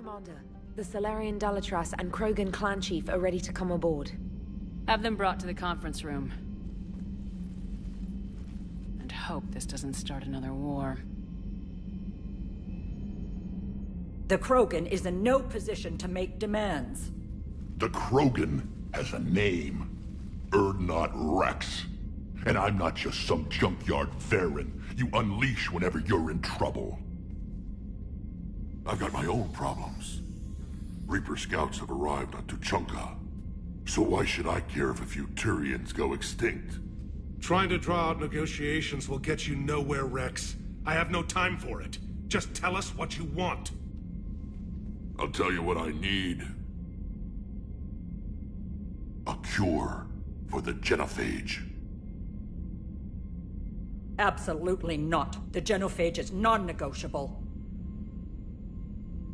Commander. The Solarian Dalatras and Krogan clan chief are ready to come aboard. Have them brought to the conference room. And hope this doesn't start another war. The Krogan is in no position to make demands. The Krogan has a name. Urdnot Rex. And I'm not just some junkyard Varen you unleash whenever you're in trouble. I've got my own problems. Reaper scouts have arrived on Tuchanka. So why should I care if a few Turians go extinct? Trying to draw out negotiations will get you nowhere, Rex. I have no time for it. Just tell us what you want. I'll tell you what I need. A cure for the genophage. Absolutely not. The genophage is non-negotiable.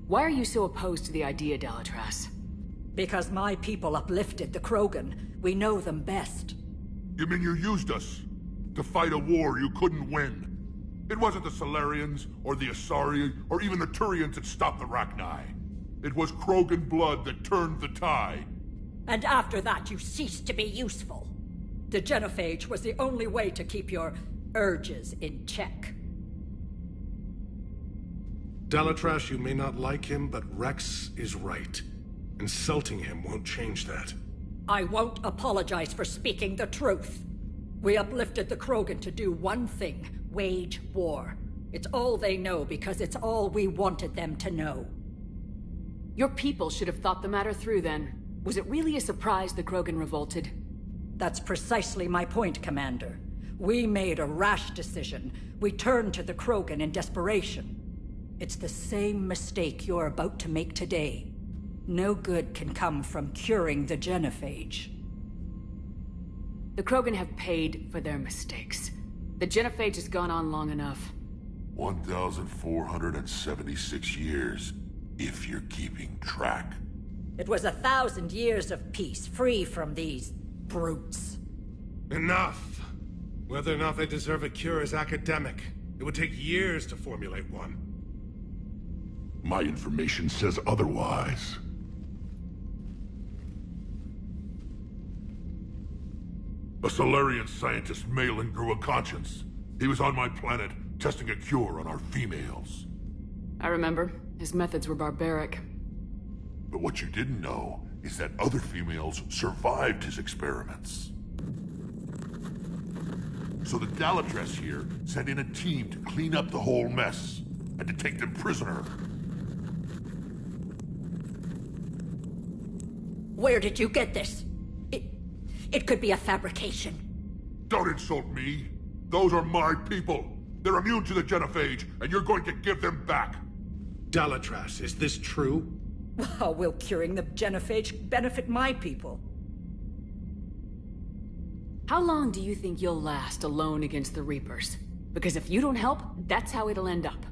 Why are you so opposed to the idea, Dalatras? Because my people uplifted the Krogan. We know them best. You mean you used us to fight a war you couldn't win? It wasn't the Solarians, or the Asari, or even the Turians that stopped the Rachni. It was Krogan blood that turned the tide. And after that, you ceased to be useful. The genophage was the only way to keep your urges in check. Dalatras, you may not like him, but Rex is right. Insulting him won't change that. I won't apologize for speaking the truth. We uplifted the Krogan to do one thing: wage war. It's all they know because it's all we wanted them to know. Your people should have thought the matter through then. Was it really a surprise the Krogan revolted? That's precisely my point, Commander. We made a rash decision. We turned to the Krogan in desperation. It's the same mistake you're about to make today. No good can come from curing the genophage. The Krogan have paid for their mistakes. The genophage has gone on long enough. 1,476 years, if you're keeping track. It was 1,000 years of peace, free from these brutes. Enough! Whether or not they deserve a cure is academic. It would take years to formulate one. My information says otherwise. A Solarian scientist, Malin, grew a conscience. He was on my planet, testing a cure on our females. I remember. His methods were barbaric. But what you didn't know is that other females survived his experiments. So the Dalatras here sent in a team to clean up the whole mess, and to take them prisoner. Where did you get this? It could be a fabrication. Don't insult me. Those are my people. They're immune to the genophage, and you're going to give them back. Dalatras, is this true? How will curing the genophage benefit my people? How long do you think you'll last alone against the Reapers? Because if you don't help, that's how it'll end up.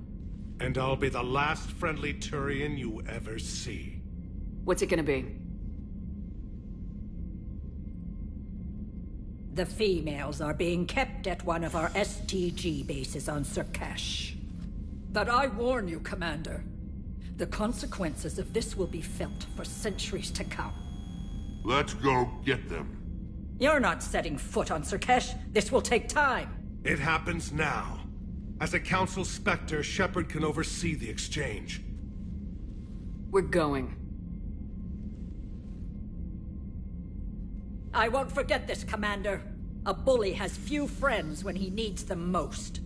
And I'll be the last friendly Turian you ever see. What's it gonna be? The females are being kept at one of our STG bases on Saarkesh. But I warn you, Commander. The consequences of this will be felt for centuries to come. Let's go get them. You're not setting foot on Saarkesh. This will take time. It happens now. As a Council Spectre, Shepard can oversee the exchange. We're going. I won't forget this, Commander. A bully has few friends when he needs them most.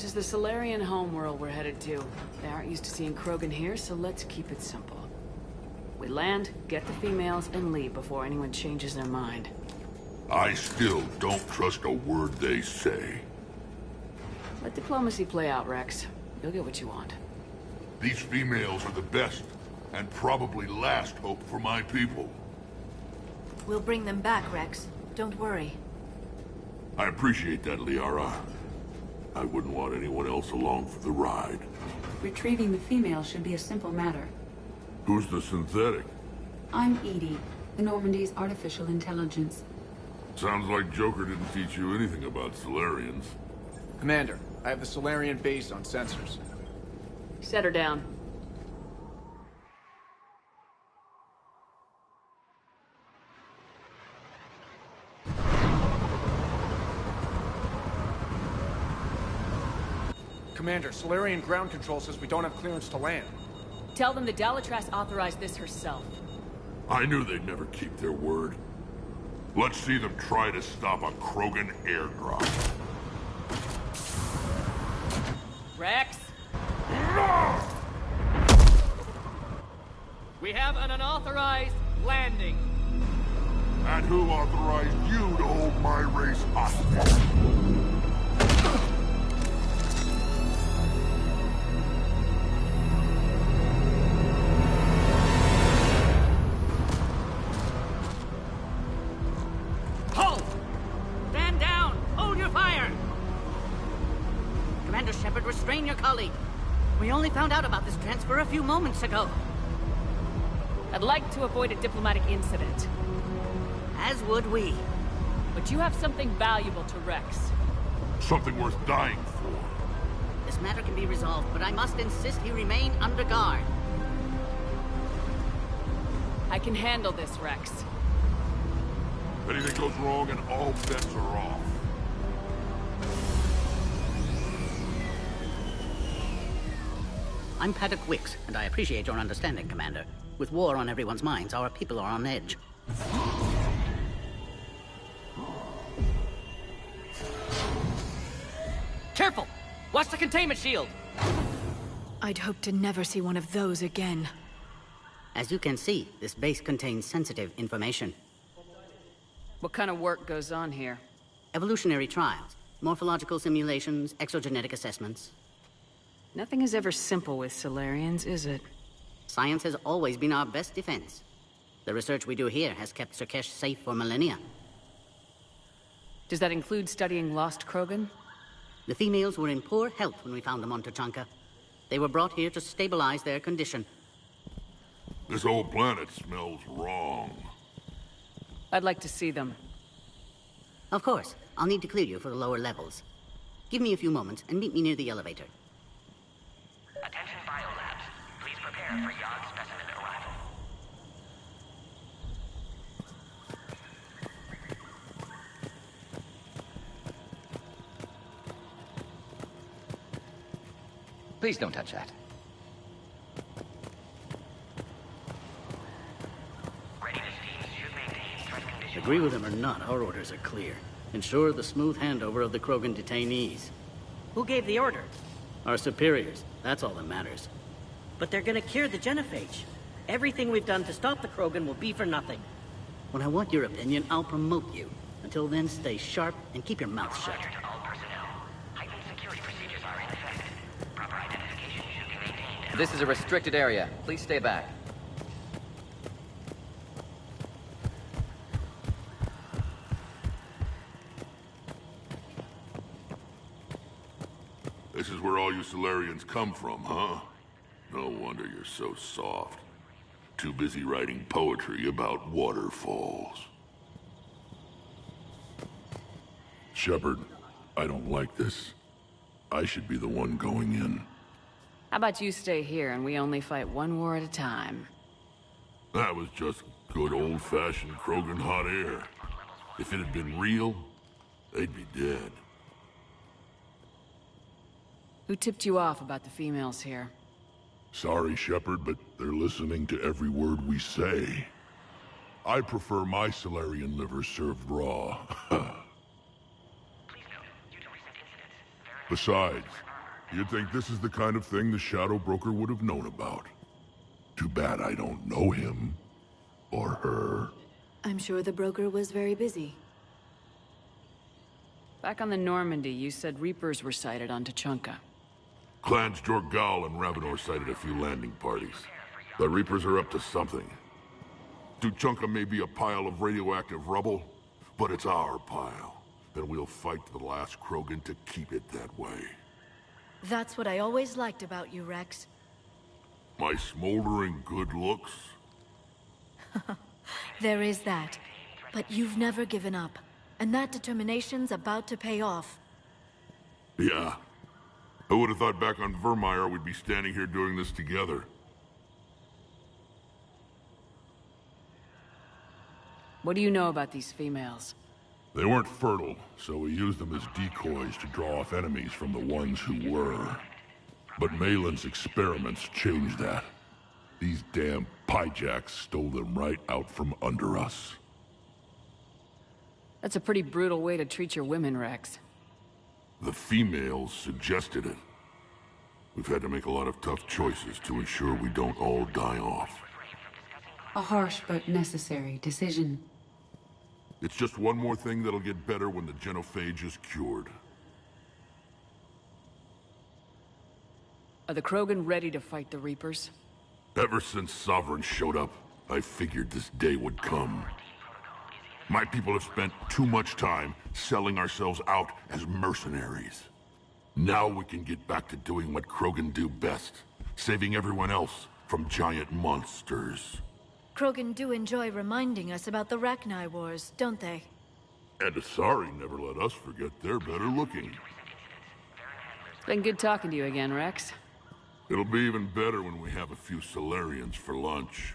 This is the Solarian homeworld we're headed to. They aren't used to seeing Krogan here, so let's keep it simple. We land, get the females, and leave before anyone changes their mind. I still don't trust a word they say. Let diplomacy play out, Rex. You'll get what you want. These females are the best, and probably last hope for my people. We'll bring them back, Rex. Don't worry. I appreciate that, Liara. I wouldn't want anyone else along for the ride. Retrieving the female should be a simple matter. Who's the synthetic? I'm Edie, the Normandy's artificial intelligence. Sounds like Joker didn't teach you anything about Solarians. Commander, I have the Solarian base on sensors. Set her down. Commander, Solarian ground control says we don't have clearance to land. Tell them the Dalatras authorized this herself. I knew they'd never keep their word. Let's see them try to stop a Krogan airdrop. Rex? We have an unauthorized landing. And who authorized you to hold my race hostage? Hold! Stand down! Hold your fire! Commander Shepard, restrain your colleague. We only found out about this transfer a few moments ago. I'd like to avoid a diplomatic incident. As would we. But you have something valuable to Rex. Something worth dying for. This matter can be resolved, but I must insist he remain under guard. I can handle this, Rex. If anything goes wrong and all bets are off. I'm Paddock Wicks, and I appreciate your understanding, Commander. With war on everyone's minds, our people are on edge. Careful! Watch the containment shield! I'd hope to never see one of those again. As you can see, this base contains sensitive information. What kind of work goes on here? Evolutionary trials, morphological simulations, exogenetic assessments. Nothing is ever simple with Solarians, is it? Science has always been our best defense. The research we do here has kept Saarkesh safe for millennia. Does that include studying lost Krogan? The females were in poor health when we found them on Tachanka. They were brought here to stabilize their condition. This whole planet smells wrong. I'd like to see them. Of course, I'll need to clear you for the lower levels. Give me a few moments and meet me near the elevator. Attention biolabs. Please prepare for Yogg specimen arrival. Please don't touch that. Readiness teams should maintain threat condition. Agree with him or not, our orders are clear. Ensure the smooth handover of the Krogan detainees. Who gave the order? Our superiors. That's all that matters. But they're gonna cure the genophage. Everything we've done to stop the Krogan will be for nothing. When I want your opinion, I'll promote you. Until then, stay sharp and keep your mouth shut. Reminder to all personnel. Heightened security procedures are in effect. Proper identification should be maintained. This is a restricted area. Please stay back. This is where all you Solarians come from, huh? No wonder you're so soft. Too busy writing poetry about waterfalls. Shepard, I don't like this. I should be the one going in. How about you stay here and we only fight one war at a time? That was just good old-fashioned Krogan hot air. If it had been real, they'd be dead. Who tipped you off about the females here? Sorry, Shepard, but they're listening to every word we say. I prefer my Solarian liver served raw. Besides, You'd think this is the kind of thing the Shadow Broker would have known about. Too bad I don't know him. Or her. I'm sure the broker was very busy. Back on the Normandy, you said Reapers were sighted on Tuchanka. Clans Jorgal and Ravenor sighted a few landing parties. The Reapers are up to something. Tuchanka may be a pile of radioactive rubble, but it's our pile. And we'll fight to the last Krogan to keep it that way. That's what I always liked about you, Rex. My smoldering good looks? There is that. But you've never given up. And that determination's about to pay off. Yeah. I would have thought back on Vermeer we'd be standing here doing this together. What do you know about these females? They weren't fertile, so we used them as decoys to draw off enemies from the ones who were. But Malin's experiments changed that. These damn pyjacks stole them right out from under us. That's a pretty brutal way to treat your women, Rex. The females suggested it. We've had to make a lot of tough choices to ensure we don't all die off. A harsh but necessary decision. It's just one more thing that'll get better when the genophage is cured. Are the Krogan ready to fight the Reapers? Ever since Sovereign showed up, I figured this day would come. My people have spent too much time selling ourselves out as mercenaries. Now we can get back to doing what Krogan do best, saving everyone else from giant monsters. Krogan do enjoy reminding us about the Rachni Wars, don't they? And Asari never let us forget they're better looking. It's been good talking to you again, Rex. It'll be even better when we have a few Solarians for lunch.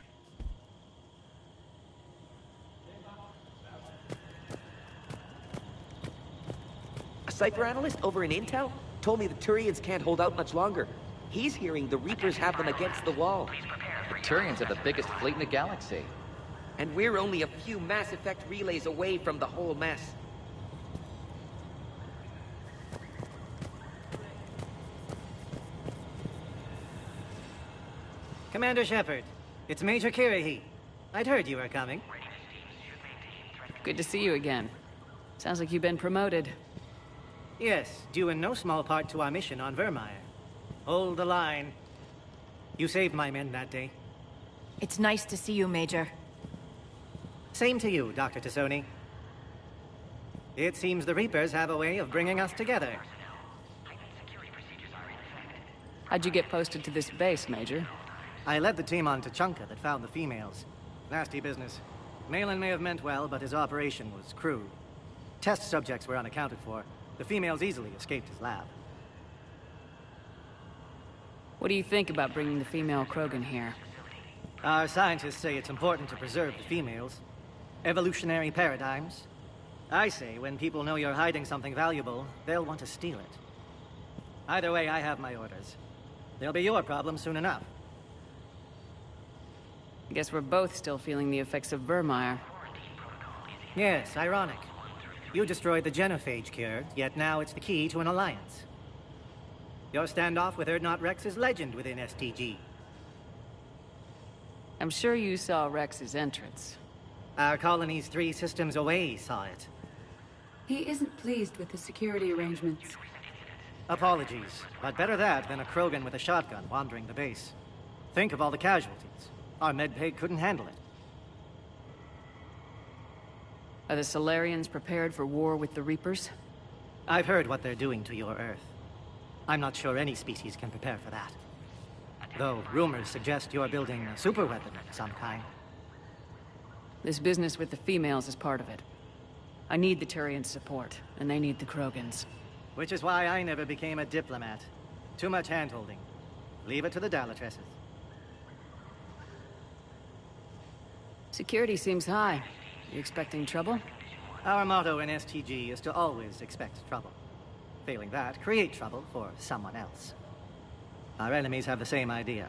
A Cypher analyst over in Intel told me the Turians can't hold out much longer. He's hearing the Reapers have them against the wall. The Turians have the biggest fleet in the galaxy. And we're only a few Mass Effect relays away from the whole mess. Commander Shepard, it's Major Kirahi. I'd heard you were coming. Good to see you again. Sounds like you've been promoted. Yes, due in no small part to our mission on Vermeer. Hold the line. You saved my men that day. It's nice to see you, Major. Same to you, Dr. Tassoni. It seems the Reapers have a way of bringing us together. How'd you get posted to this base, Major? I led the team on Tuchanka that found the females. Nasty business. Malin may have meant well, but his operation was crude. Test subjects were unaccounted for. The females easily escaped his lab. What do you think about bringing the female Krogan here? Our scientists say it's important to preserve the females. Evolutionary paradigms. I say when people know you're hiding something valuable, they'll want to steal it. Either way, I have my orders. They'll be your problem soon enough. I guess we're both still feeling the effects of Vermeer. Yes, ironic. You destroyed the genophage cure, yet now it's the key to an alliance. Your standoff with Urdnot Rex is legend within STG. I'm sure you saw Rex's entrance. Our colony's 3 systems away saw it. He isn't pleased with the security arrangements. Apologies, but better that than a Krogan with a shotgun wandering the base. Think of all the casualties. Our medbay couldn't handle it. Are the Solarians prepared for war with the Reapers? I've heard what they're doing to your Earth. I'm not sure any species can prepare for that. Though rumors suggest you're building a superweapon of some kind. This business with the females is part of it. I need the Turians' support, and they need the Krogans. Which is why I never became a diplomat. Too much hand-holding. Leave it to the Dalatresses. Security seems high. You expecting trouble? Our motto in STG is to always expect trouble. Failing that, create trouble for someone else. Our enemies have the same idea.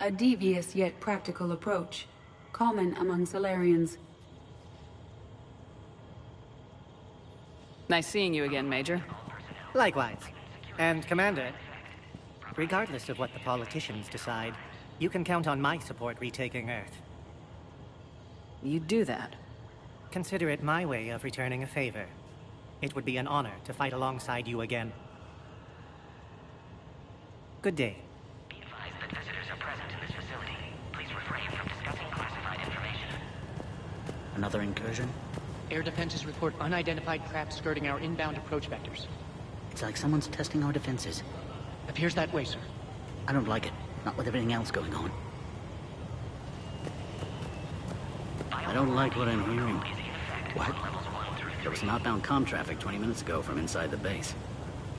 A devious yet practical approach, common among Solarians. Nice seeing you again, Major. Likewise. And, Commander, regardless of what the politicians decide, you can count on my support retaking Earth. You'd do that? Consider it my way of returning a favor. It would be an honor to fight alongside you again. Good day. Be advised that visitors are present in this facility. Please refrain from discussing classified information. Another incursion? Air defenses report unidentified craft skirting our inbound approach vectors. It's like someone's testing our defenses. Appears that way, sir. I don't like it. Not with everything else going on. I don't like what I'm hearing. What? There was an outbound comm traffic 20 minutes ago from inside the base.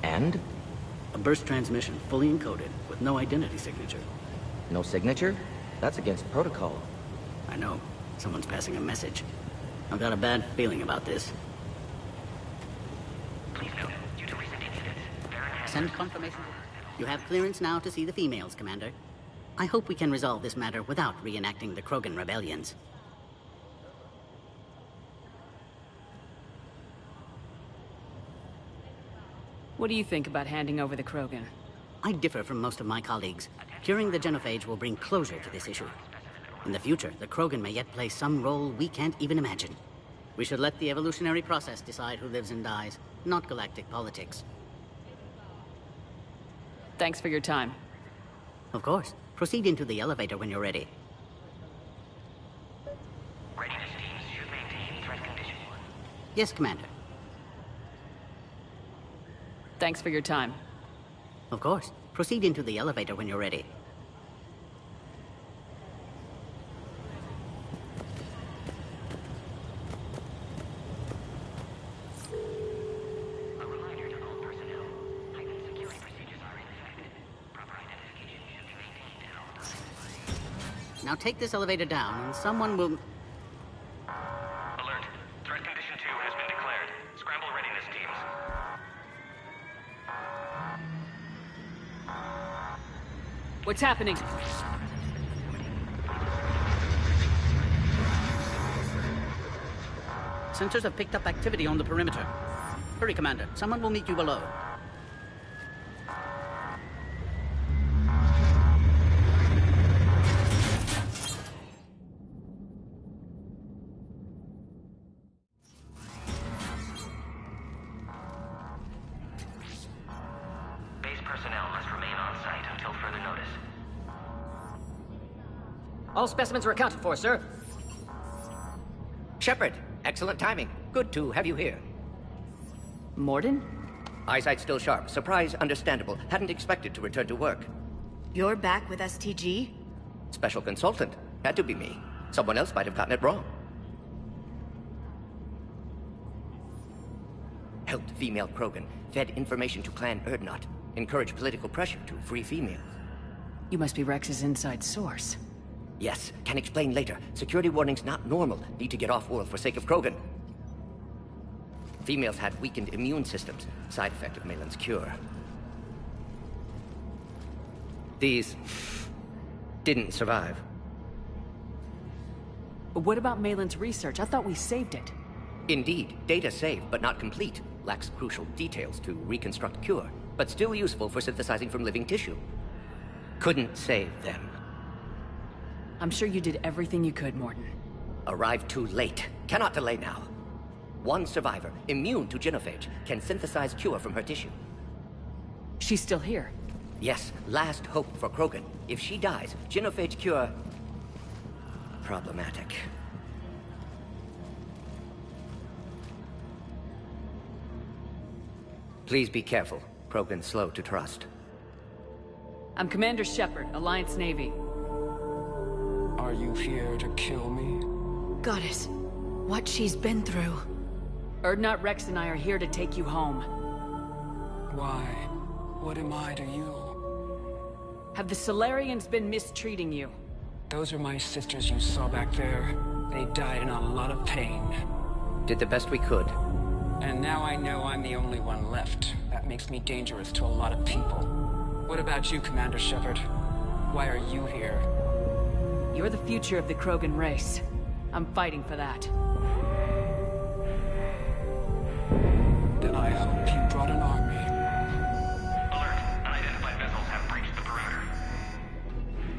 And? A burst transmission, fully encoded, with no identity signature. No signature? That's against protocol. I know. Someone's passing a message. I've got a bad feeling about this. Please note, due to recent incidents, Send confirmation. You have clearance now to see the females, Commander. I hope we can resolve this matter without reenacting the Krogan rebellions. What do you think about handing over the Krogan? I differ from most of my colleagues. Curing the genophage will bring closure to this issue. In the future, the Krogan may yet play some role we can't even imagine. We should let the evolutionary process decide who lives and dies, not galactic politics. Thanks for your time. Of course. Proceed into the elevator when you're ready. readiness teams should maintain threat condition. Yes, Commander. Thanks for your time. Of course. Proceed into the elevator when you're ready. A reminder to all personnel. Heightened security procedures are in effect. Proper identification should be maintained at all times. Now take this elevator down, and someone will... Alert. Threat condition 2 has been declared. Scramble readiness teams. What's happening? Sensors have picked up activity on the perimeter. Hurry, Commander. Someone will meet you below. Base personnel must remain on site until further notice. All specimens are accounted for, sir. Shepard, excellent timing. Good to have you here. Morden? Eyesight still sharp. Surprise understandable. Hadn't expected to return to work. You're back with STG? Special consultant. Had to be me. Someone else might have gotten it wrong. Helped female Krogan. Fed information to Clan Erdnot. Encouraged political pressure to free females. You must be Rex's inside source. Yes, can explain later. Security warnings not normal. Need to get off-world for sake of Krogan. Females had weakened immune systems. Side effect of Malin's cure. These... didn't survive. What about Malin's research? I thought we saved it. Indeed, data saved, but not complete. Lacks crucial details to reconstruct cure, but still useful for synthesizing from living tissue. Couldn't save them. I'm sure you did everything you could, Morden. Arrived too late. Cannot delay now. One survivor, immune to genophage, can synthesize cure from her tissue. She's still here. Yes, last hope for Krogan. If she dies, genophage cure... problematic. Please be careful. Krogan's slow to trust. I'm Commander Shepard, Alliance Navy. Are you here to kill me? Goddess, what she's been through. Erdnot, Rex, and I are here to take you home. Why? What am I to you? Have the Solarians been mistreating you? Those are my sisters you saw back there. They died in a lot of pain. Did the best we could. And now I know I'm the only one left. That makes me dangerous to a lot of people. What about you, Commander Shepard? Why are you here? You're the future of the Krogan race. I'm fighting for that. Then I hope you brought an army.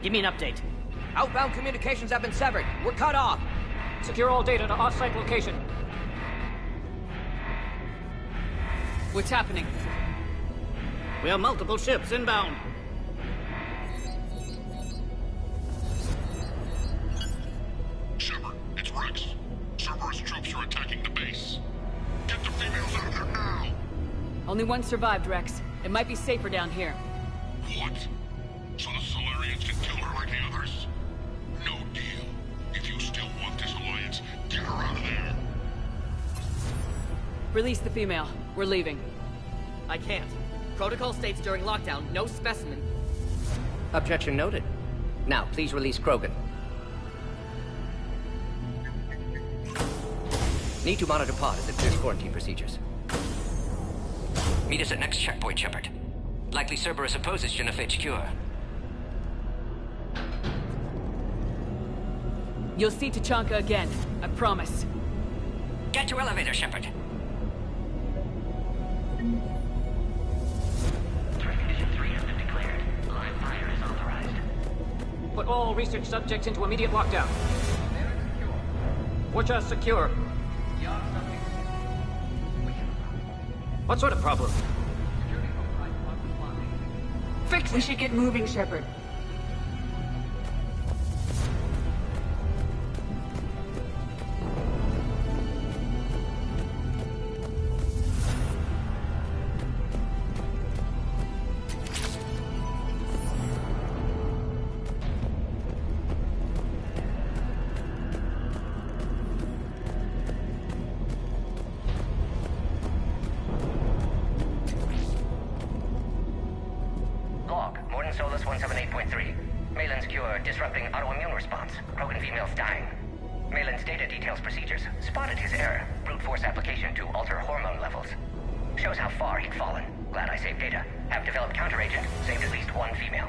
Give me an update. Outbound communications have been severed. We're cut off. Secure all data to off-site location. What's happening? We have multiple ships inbound. Shepard, it's Rex. Cerberus troops are attacking the base. Get the females out of there now! Only one survived, Rex. It might be safer down here. What? So the Solarians can kill her like the others? No deal. If you still want this alliance, get her out of there. Release the female. We're leaving. I can't. Protocol states during lockdown, no specimen. Objection noted. Now, please release Krogan. Need to monitor pod as it clears quarantine procedures. Meet us at next checkpoint, Shepard. Likely Cerberus opposes genophage cure. You'll see Tachanka again. I promise. Get to elevator, Shepard. Condition 3 has been declared. Live fire is authorized. Put all research subjects into immediate lockdown. Watcher secure. What sort of problem? Fix it! We should get moving, Shepard. Log, Morden Solus 178.3. Malin's cure disrupting autoimmune response. Krogan females dying. Malin's data details procedures. Spotted his error. Brute force application to alter hormone levels. Shows how far he'd fallen. Glad I saved data. Have developed counteragent. Saved at least one female.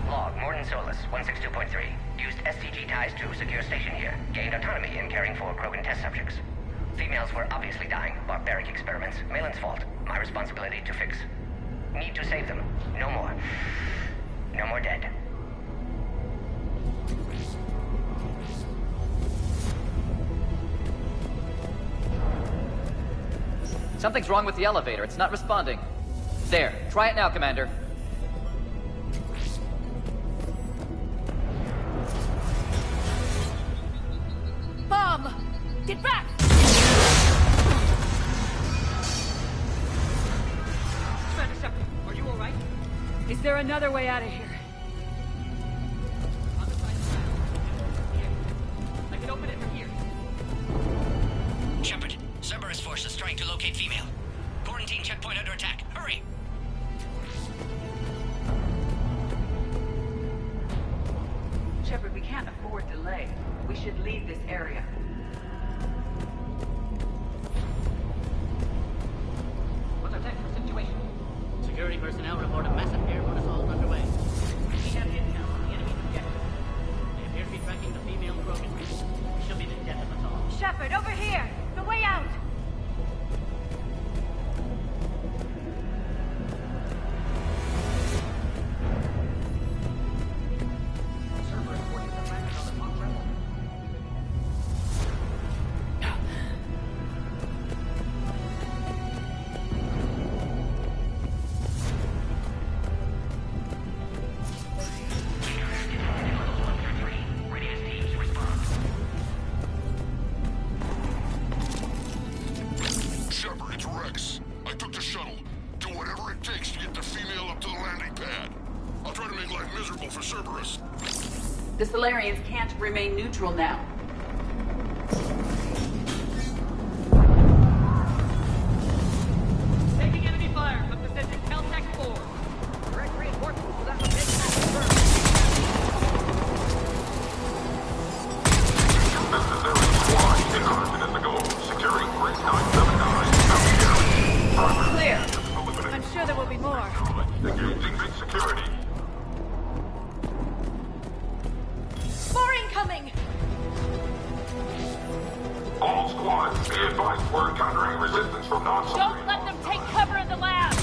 Log, Morden Solus 162.3. Used STG ties to secure station here. Gained autonomy in caring for Krogan test subjects. Females were obviously dying. Barbaric experiments. Malin's fault. My responsibility to fix. Need to save them. No more. No more dead. Something's wrong with the elevator. It's not responding. There. Try it now, Commander. Mom! Get back! Commander Shepard, are you alright? Is there another way out of here? I can open it from here. Shepard, Cerberus forces trying to locate female. Quarantine checkpoint under attack. Hurry! Shepard, we can't afford delay. We should leave this area. What's our technical situation? Security personnel report a massive airborne assault underway. We have intel on the enemy's objective. They appear to be tracking the female Krogan. She'll be the death of us all. Shepard, over here! The way out! Shepard, it's Rex. I took the shuttle. Do whatever it takes to get the female up to the landing pad. I'll try to make life miserable for Cerberus. The Solarians can't remain neutral now. Taking enemy fire from Pacific Caltech 4. Direct reinforcements without the big confirmed. This is Air Squad. Interested in the goal. Securing Bridge 979. Clear. Don't let them take cover in the lab!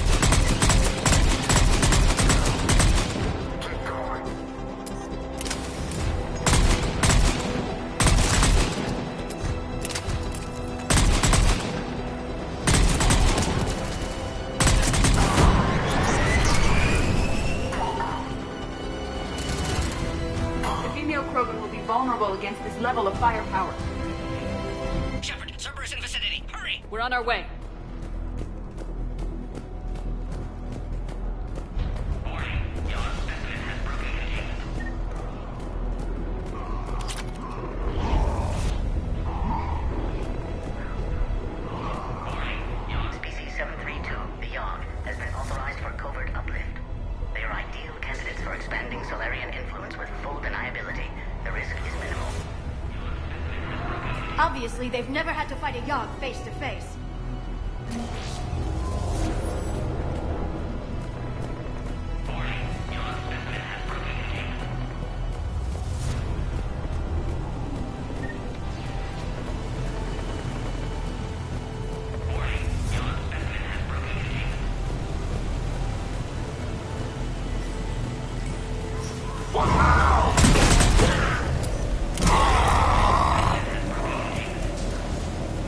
The female Krogan will be vulnerable against this level of firepower. Shepard, Cerberus in vicinity. Hurry! We're on our way. Species 732, beyond, has been authorized for covert uplift. They are ideal candidates for expanding Solarian influence with full deniability. The risk is minimal. Obviously, they've never had to fight a Yogg face to face.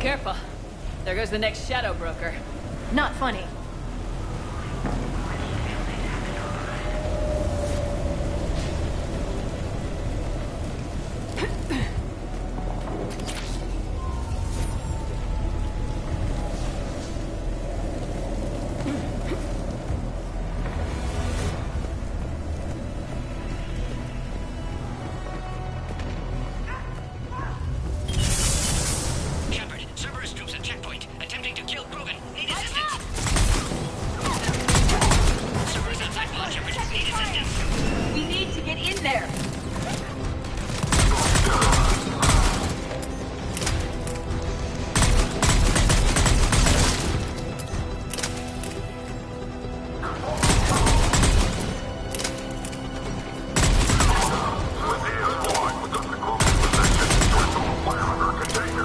Careful. There goes the next shadow broker. Not funny. Shepard, Cerberus troops at checkpoint, attempting to kill Krogan. Need assistance. Cerberus outside wall, Shepard. Need assistance. We need to get in there!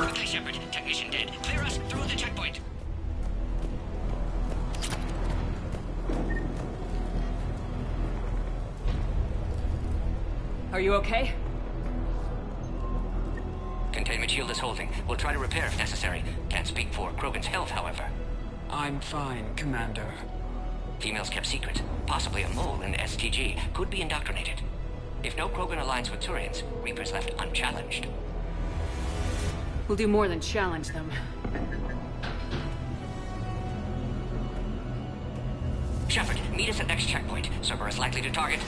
Okay, Shepard. Technician dead. Clear us through the checkpoint. Are you okay? Containment shield is holding. We'll try to repair if necessary. Can't speak for Krogan's health, however. I'm fine, Commander. Females kept secret. Possibly a mole in the STG. Could be indoctrinated. If no Krogan aligns with Turians, Reapers left unchallenged. We'll do more than challenge them. Shepard, meet us at next checkpoint. Cerberus likely to target.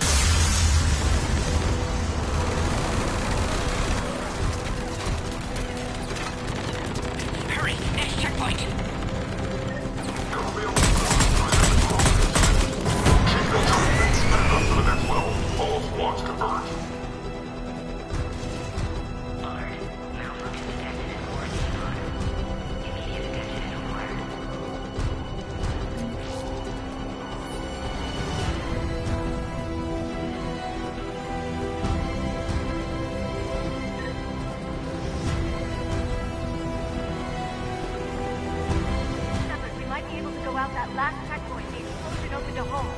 Hurry! Next checkpoint! To the next level. All squads converge. Shepard, we might be able to go out that last checkpoint. The explosion opened a hole.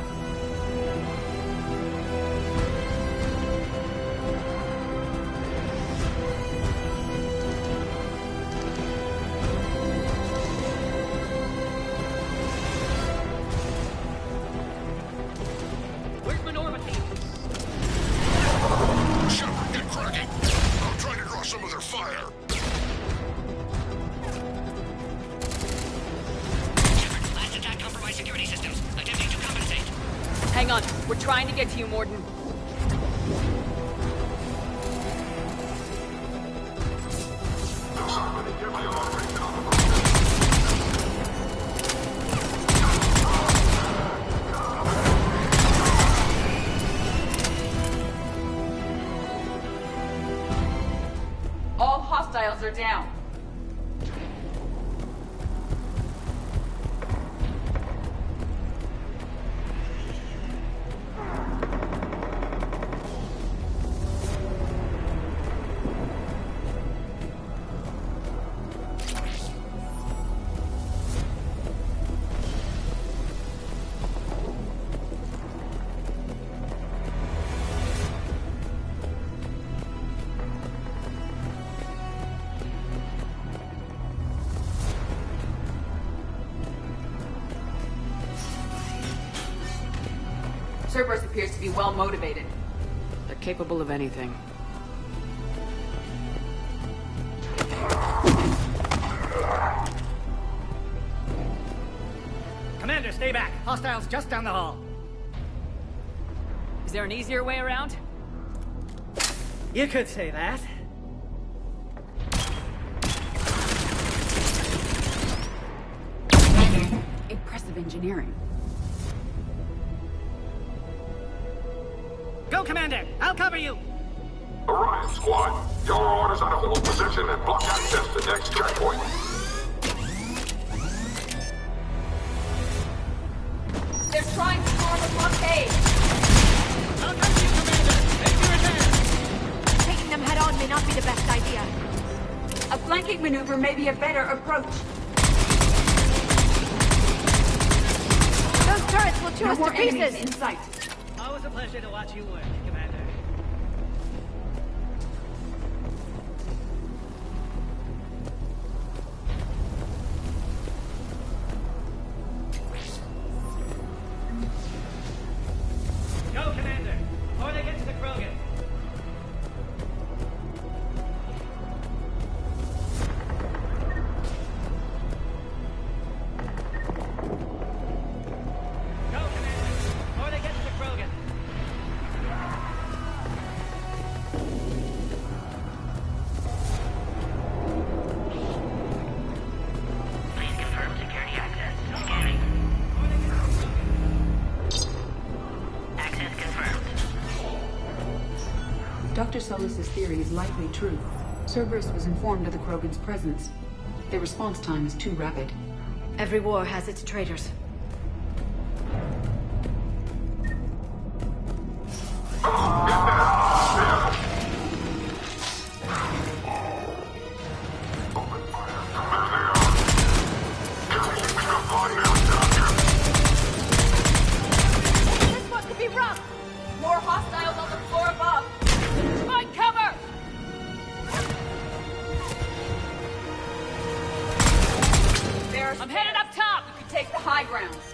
Where's Minorva team? Shepard, get cracking. I'm trying to draw some of their fire. Shepard, last attack compromised security systems. Attempting to compensate. Hang on. We're trying to get to you, Morden. All hostiles are down. Cerberus appears to be well motivated. They're capable of anything. Commander, stay back. Hostiles just down the hall. Is there an easier way around? You could say that. Impressive engineering. Go, Commander! I'll cover you! Orion Squad, your orders are to hold position and block access to next checkpoint. They're trying to form a blockade! I'll cover you, Commander! Take your advance! Taking them head on may not be the best idea. A flanking maneuver may be a better approach. Those turrets will chew No us more to pieces! enemies in sight. Always a pleasure to watch you work, Commander. Go, Commander! Before they get to the Krogan! Go, Commander! Before they get to the Krogan! Please confirm security access. Scanning. Access confirmed. Dr. Solus's theory is likely true. Cerberus was informed of the Krogan's presence. Their response time is too rapid. Every war has its traitors. This one could be rough! More hostiles on the floor above! Find cover! I'm headed up top! We could take the high grounds.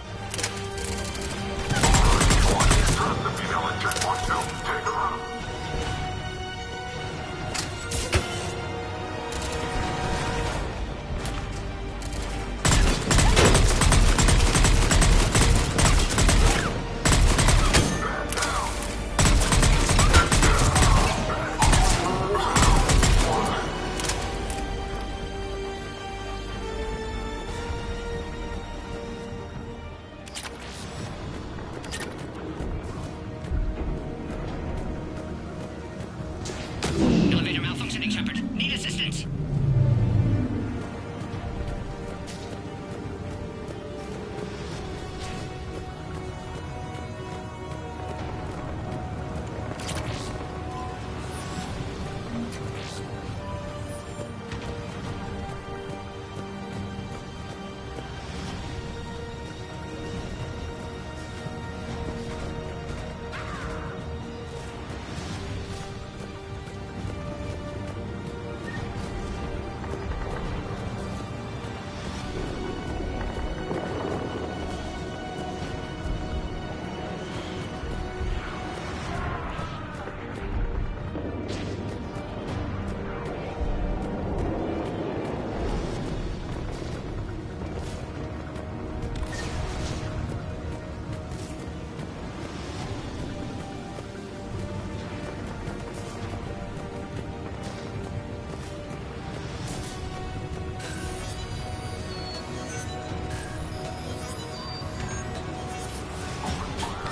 Elevator malfunctioning, Shepard. Need assistance.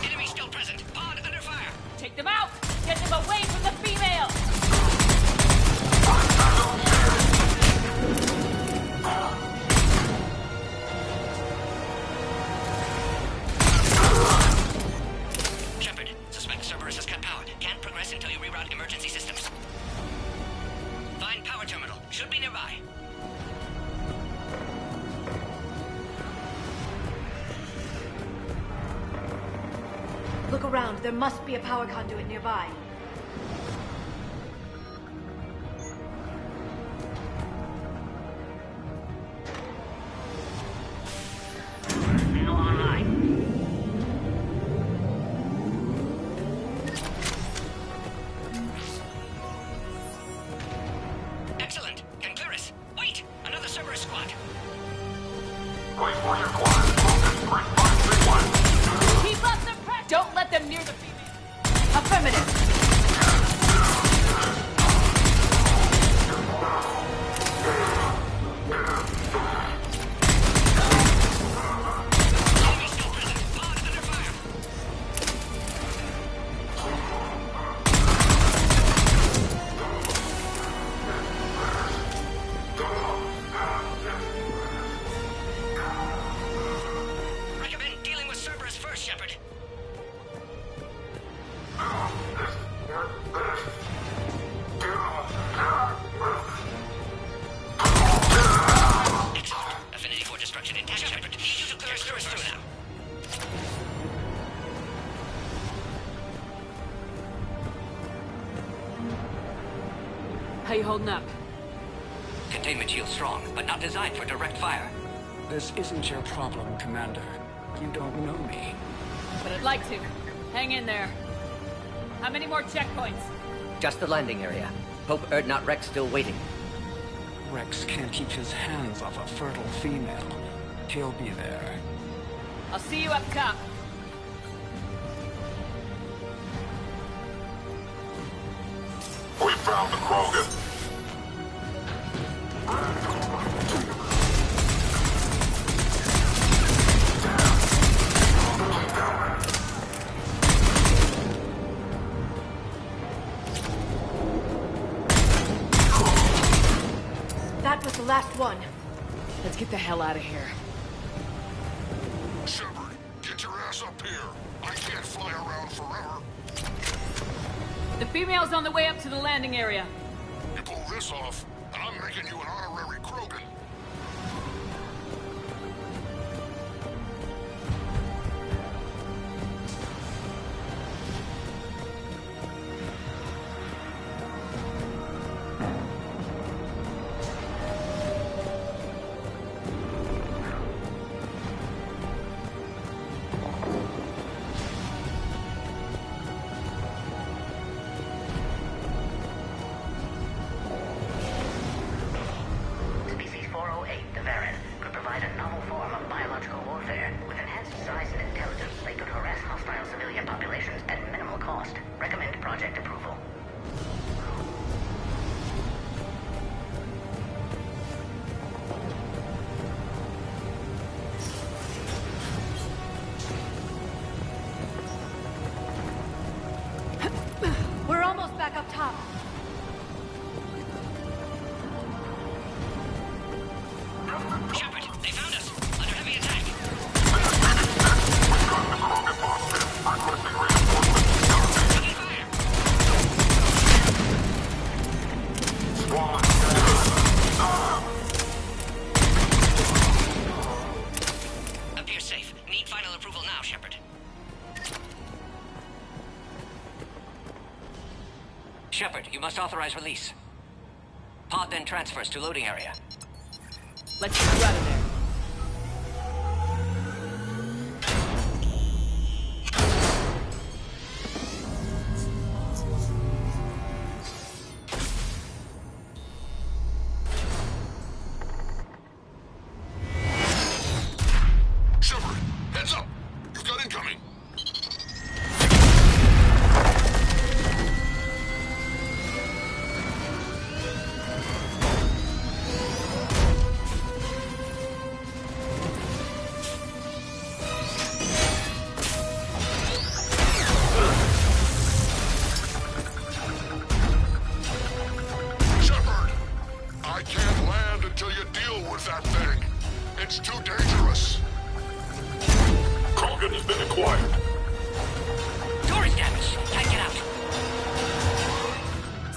Enemy still present. Pod under fire. Take them out! Get them away from the female! Shepard, suspect Cerberus has cut power. Can't progress until you reroute emergency systems. Find power terminal. Should be nearby. Look around. There must be a power conduit nearby. No online. primitive! Recommend dealing with Cerberus first, Shepard. Excellent. Affinity for destruction intact, Shepard. Need you to clear Cerberus through now. How you holding up? Containment shield strong, but not designed for direct fire. This isn't your problem, Commander. You don't know me. But I'd like to. Hang in there. How many more checkpoints? Just the landing area. Hope Erdnot Rex still waiting. Rex can't keep his hands off a fertile female. He'll be there. I'll see you up top. We found the Krogan. That was the last one. Let's get the hell out of here. Shepard, get your ass up here. I can't fly around forever. The female's on the way up to the landing area. You pull this off, and I'm making you an honorary Krogan. Species 408, the Varen, could provide a novel form of biological warfare. With enhanced size and intelligence, they could harass hostile civilian populations at minimal cost. Recommend project approval. We're almost back up top. Shepard, they found us! Under heavy attack! Appear safe. Need final approval now, Shepard. Shepard, you must authorize release. Pod then transfers to loading area. Let's get you out of there. Shepard, heads up! You've got incoming! Shepard! I can't land until you deal with that thing. It's too dangerous. Krogan has been acquired. Door is damaged. Can't get out.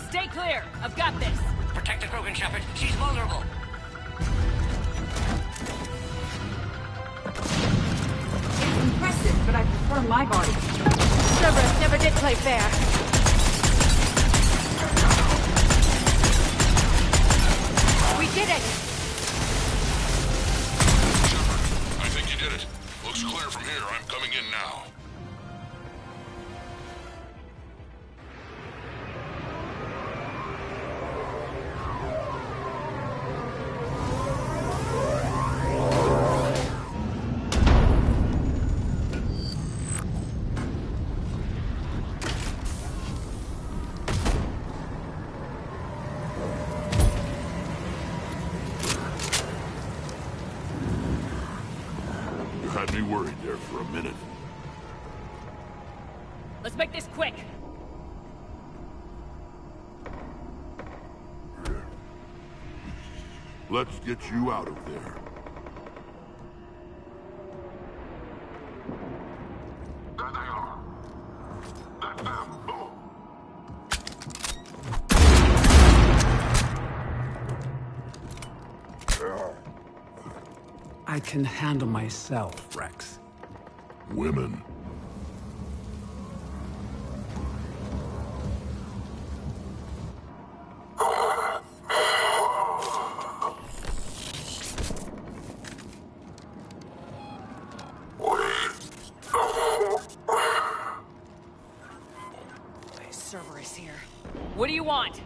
Stay clear. I've got this. Protect the Krogan, Shepard. She's vulnerable. It's impressive, but I prefer my body. Cerberus never did play fair. We did it! Shepard, I think you did it. Looks clear from here. I'm coming in now. there for a minute. Let's make this quick. Let's get you out of there. There they are. That's them. Boom. I can handle myself, Rex. Women. Cerberus here. What do you want?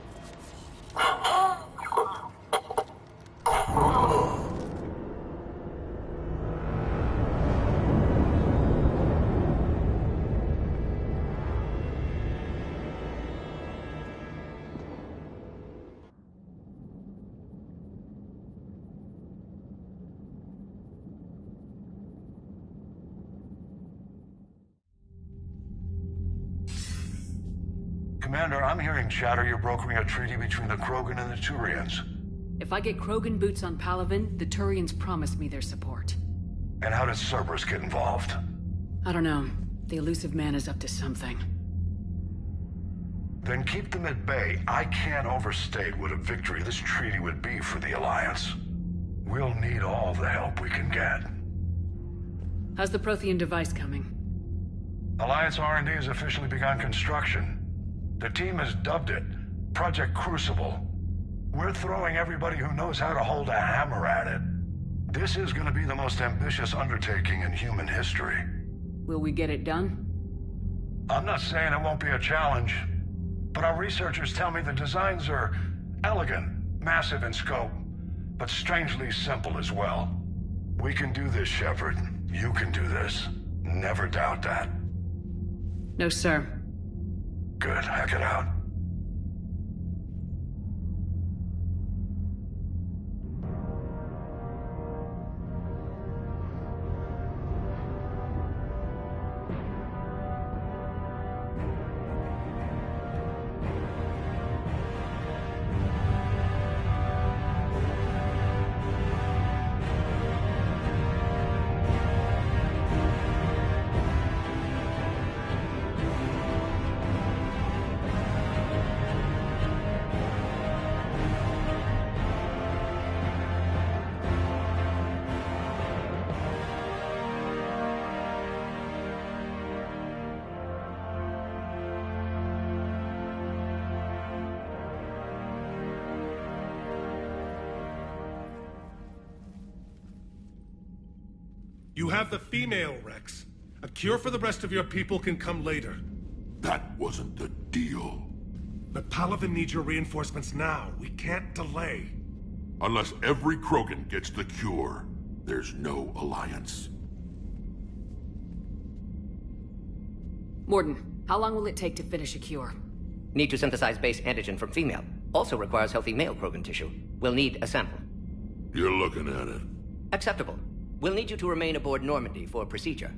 Commander, I'm hearing chatter you're brokering a treaty between the Krogan and the Turians. If I get Krogan boots on Palaven, the Turians promise me their support. And how does Cerberus get involved? I don't know. The elusive man is up to something. Then keep them at bay. I can't overstate what a victory this treaty would be for the Alliance. We'll need all the help we can get. How's the Prothean device coming? Alliance R&D has officially begun construction. The team has dubbed it Project Crucible. We're throwing everybody who knows how to hold a hammer at it. This is going to be the most ambitious undertaking in human history. Will we get it done? I'm not saying it won't be a challenge, but our researchers tell me the designs are elegant, massive in scope, but strangely simple as well. We can do this, Shepard. You can do this. Never doubt that. No, sir. Good. Hack it out. You have the female, Rex. A cure for the rest of your people can come later. That wasn't the deal. But Palaven needs your reinforcements now. We can't delay. Unless every Krogan gets the cure, there's no alliance. Morden, how long will it take to finish a cure? Need to synthesize base antigen from female. Also requires healthy male Krogan tissue. We'll need a sample. You're looking at it. Acceptable. We'll need you to remain aboard Normandy for procedure.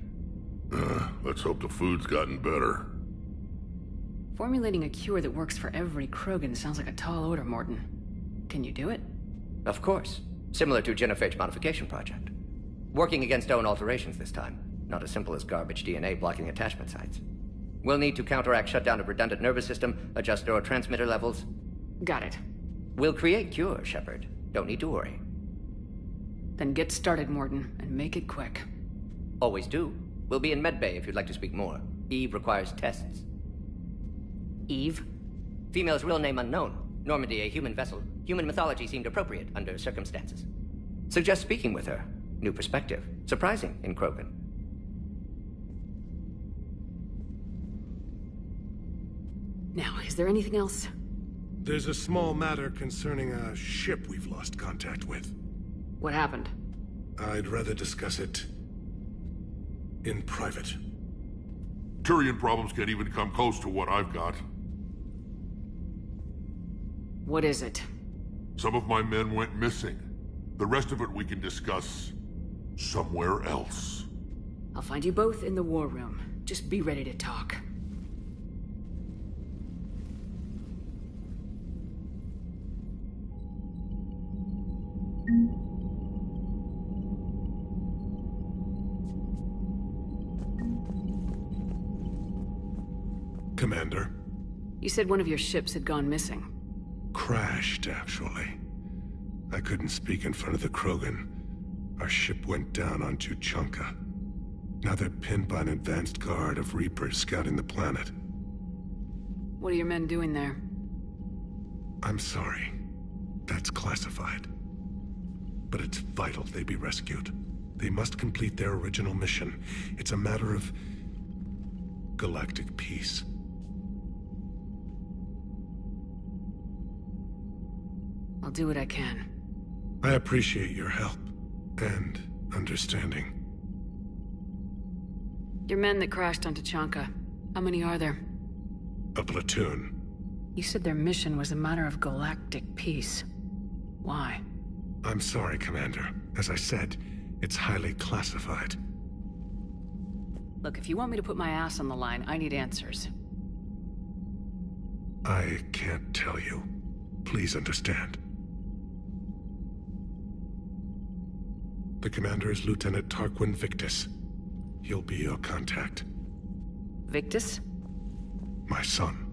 Let's hope the food's gotten better. Formulating a cure that works for every Krogan sounds like a tall order, Morden. Can you do it? Of course. Similar to Genophage Modification Project. Working against own alterations this time. Not as simple as garbage DNA blocking attachment sites. We'll need to counteract shutdown of redundant nervous system, adjust neurotransmitter levels. Got it. We'll create cure, Shepard. Don't need to worry. Then get started, Morden, and make it quick. Always do. We'll be in medbay if you'd like to speak more. Eve requires tests. Eve? Female's real name unknown. Normandy a human vessel. Human mythology seemed appropriate under circumstances. Suggest speaking with her. New perspective. Surprising in Krogan. Now, is there anything else? There's a small matter concerning a ship we've lost contact with. What happened? I'd rather discuss it in private. Turian problems can't even come close to what I've got. What is it? Some of my men went missing. The rest of it we can discuss somewhere else. I'll find you both in the war room. Just be ready to talk. Commander? You said one of your ships had gone missing. Crashed, actually. I couldn't speak in front of the Krogan. Our ship went down on Tuchanka. Now they're pinned by an advanced guard of Reapers scouting the planet. What are your men doing there? I'm sorry. That's classified. But it's vital they be rescued. They must complete their original mission. It's a matter of galactic peace. I'll do what I can. I appreciate your help and understanding. Your men that crashed onto Tuchanka, how many are there? A platoon. You said their mission was a matter of galactic peace. Why? I'm sorry, Commander. As I said, it's highly classified. Look, if you want me to put my ass on the line, I need answers. I can't tell you. Please understand. The commander is Lieutenant Tarquin Victus. He'll be your contact. Victus? My son.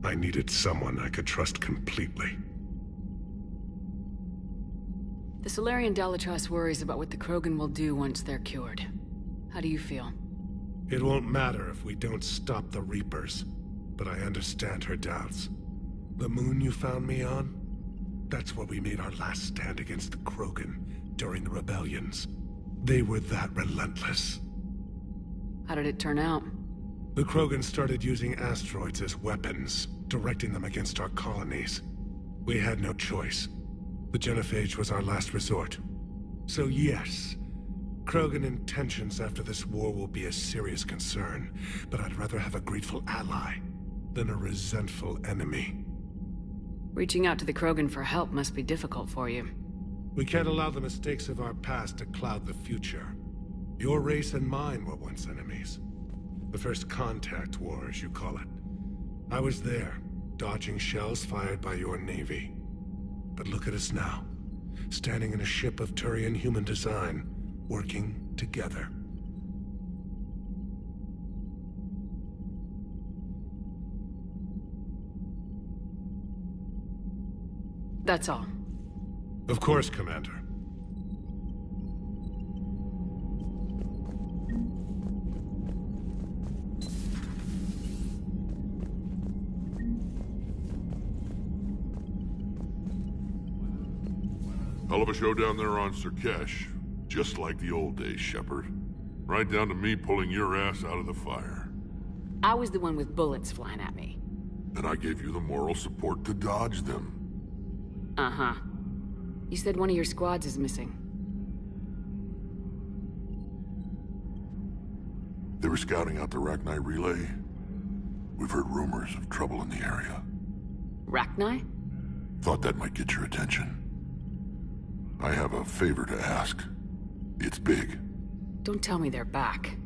I needed someone I could trust completely. The Salarian Dalatrass worries about what the Krogan will do once they're cured. How do you feel? It won't matter if we don't stop the Reapers, but I understand her doubts. The moon you found me on? That's where we made our last stand against the Krogan during the rebellions. They were that relentless. How did it turn out? The Krogan started using asteroids as weapons, directing them against our colonies. We had no choice. The genophage was our last resort. So yes, Krogan intentions after this war will be a serious concern, but I'd rather have a grateful ally than a resentful enemy. Reaching out to the Krogan for help must be difficult for you. We can't allow the mistakes of our past to cloud the future. Your race and mine were once enemies. The first contact war, as you call it. I was there, dodging shells fired by your navy. But look at us now, standing in a ship of Turian human design, working together. That's all. Of course, Commander. Hell of a show down there on Saarkesh. Just like the old days, Shepard. Right down to me pulling your ass out of the fire. I was the one with bullets flying at me. And I gave you the moral support to dodge them. Uh-huh. You said one of your squads is missing. They were scouting out the Rachni relay. We've heard rumors of trouble in the area. Rachni? Thought that might get your attention. I have a favor to ask. It's big. Don't tell me they're back.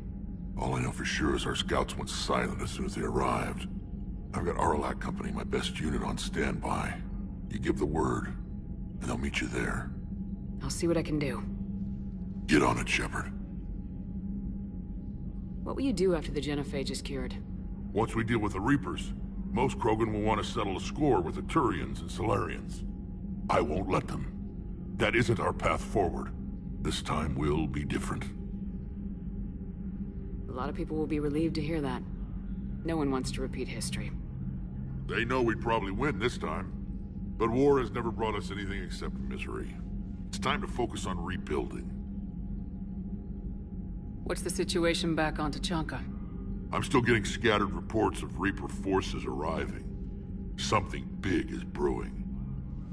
All I know for sure is our scouts went silent as soon as they arrived. I've got Aralak Company, my best unit, on standby. You give the word, and they'll meet you there. I'll see what I can do. Get on it, Shepard. What will you do after the genophage is cured? Once we deal with the Reapers, most Krogan will want to settle a score with the Turians and Salarians. I won't let them. That isn't our path forward. This time will be different. A lot of people will be relieved to hear that. No one wants to repeat history. They know we'd probably win this time. But war has never brought us anything except misery. It's time to focus on rebuilding. What's the situation back on Tuchanka? I'm still getting scattered reports of Reaper forces arriving. Something big is brewing.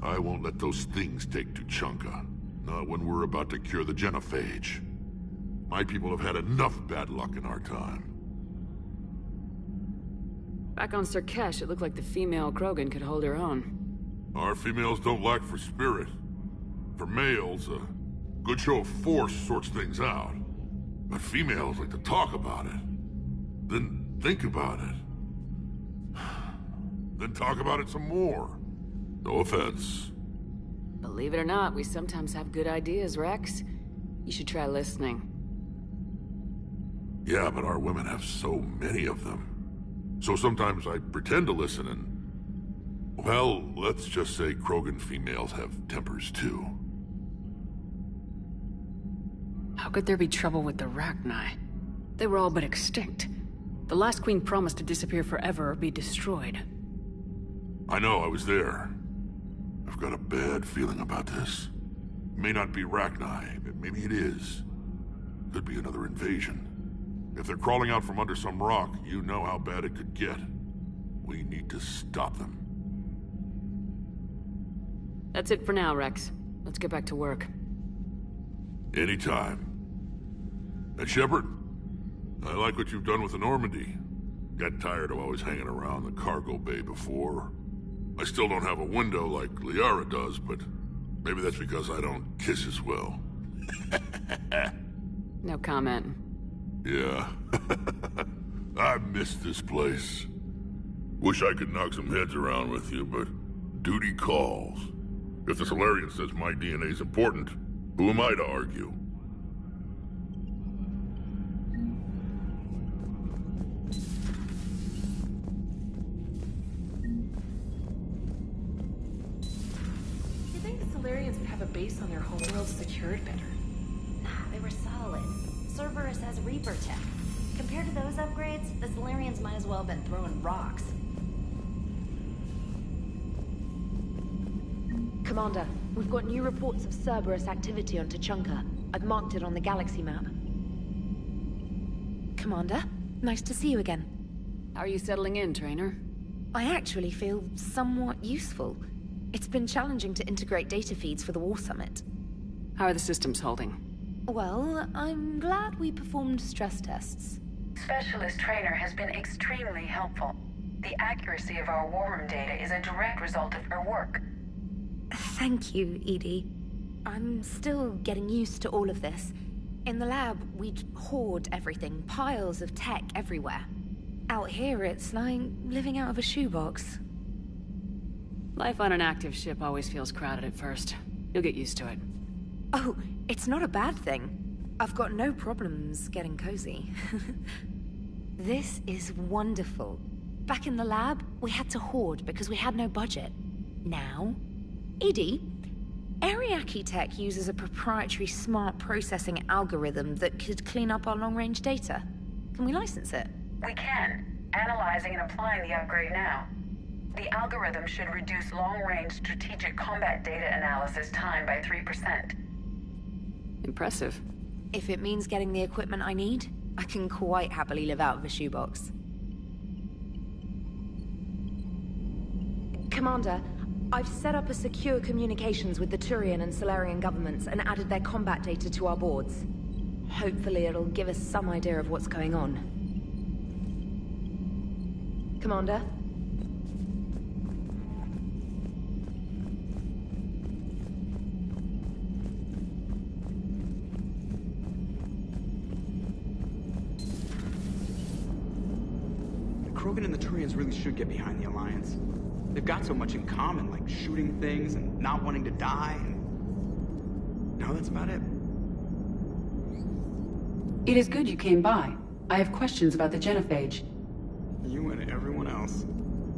I won't let those things take Tuchanka. Not when we're about to cure the genophage. My people have had enough bad luck in our time. Back on Saarkesh, it looked like the female Krogan could hold her own. Our females don't lack for spirit. For males, a good show of force sorts things out. But females like to talk about it. Then think about it. Then talk about it some more. No offense. Believe it or not, we sometimes have good ideas, Rex. You should try listening. Yeah, but our women have so many of them. So sometimes I pretend to listen and... Well, let's just say Krogan females have tempers too. How could there be trouble with the Rachni? They were all but extinct. The last queen promised to disappear forever or be destroyed. I know, I was there. I've got a bad feeling about this. It may not be Rachni, but maybe it is. Could be another invasion. If they're crawling out from under some rock, you know how bad it could get. We need to stop them. That's it for now, Rex. Let's get back to work. Anytime. And Shepard, I like what you've done with the Normandy. Got tired of always hanging around the cargo bay before. I still don't have a window like Liara does, but maybe that's because I don't kiss as well. No comment. Yeah. I miss this place. Wish I could knock some heads around with you, but duty calls. If the Solarian says my DNA's important, who am I to argue? You'd think the Solarians would have a base on their homeworld secured better. Nah, they were solid. Cerberus has Reaper tech. Compared to those upgrades, the Solarians might as well have been throwing rocks. Commander, we've got new reports of Cerberus activity on Tuchanka. I've marked it on the galaxy map. Commander, nice to see you again. How are you settling in, Trainer? I actually feel somewhat useful. It's been challenging to integrate data feeds for the War Summit. How are the systems holding? Well, I'm glad we performed stress tests. Specialist Trainer has been extremely helpful. The accuracy of our war room data is a direct result of her work. Thank you, Edie. I'm still getting used to all of this. In the lab, we'd hoard everything, piles of tech everywhere. Out here, it's like living out of a shoebox. Life on an active ship always feels crowded at first. You'll get used to it. Oh, it's not a bad thing. I've got no problems getting cozy. This is wonderful. Back in the lab, we had to hoard because we had no budget. Now, Edie, Ariake Tech uses a proprietary smart processing algorithm that could clean up our long-range data. Can we license it? We can. Analyzing and applying the upgrade now. The algorithm should reduce long-range strategic combat data analysis time by 3%. Impressive. If it means getting the equipment I need, I can quite happily live out of a shoebox. Commander, I've set up a secure communications with the Turian and Solarian governments and added their combat data to our boards. Hopefully it'll give us some idea of what's going on. Commander? The Krogan and the Turians really should get behind the Alliance. They've got so much in common, like shooting things and not wanting to die, and... No, that's about it. It is good you came by. I have questions about the genophage. You and everyone else.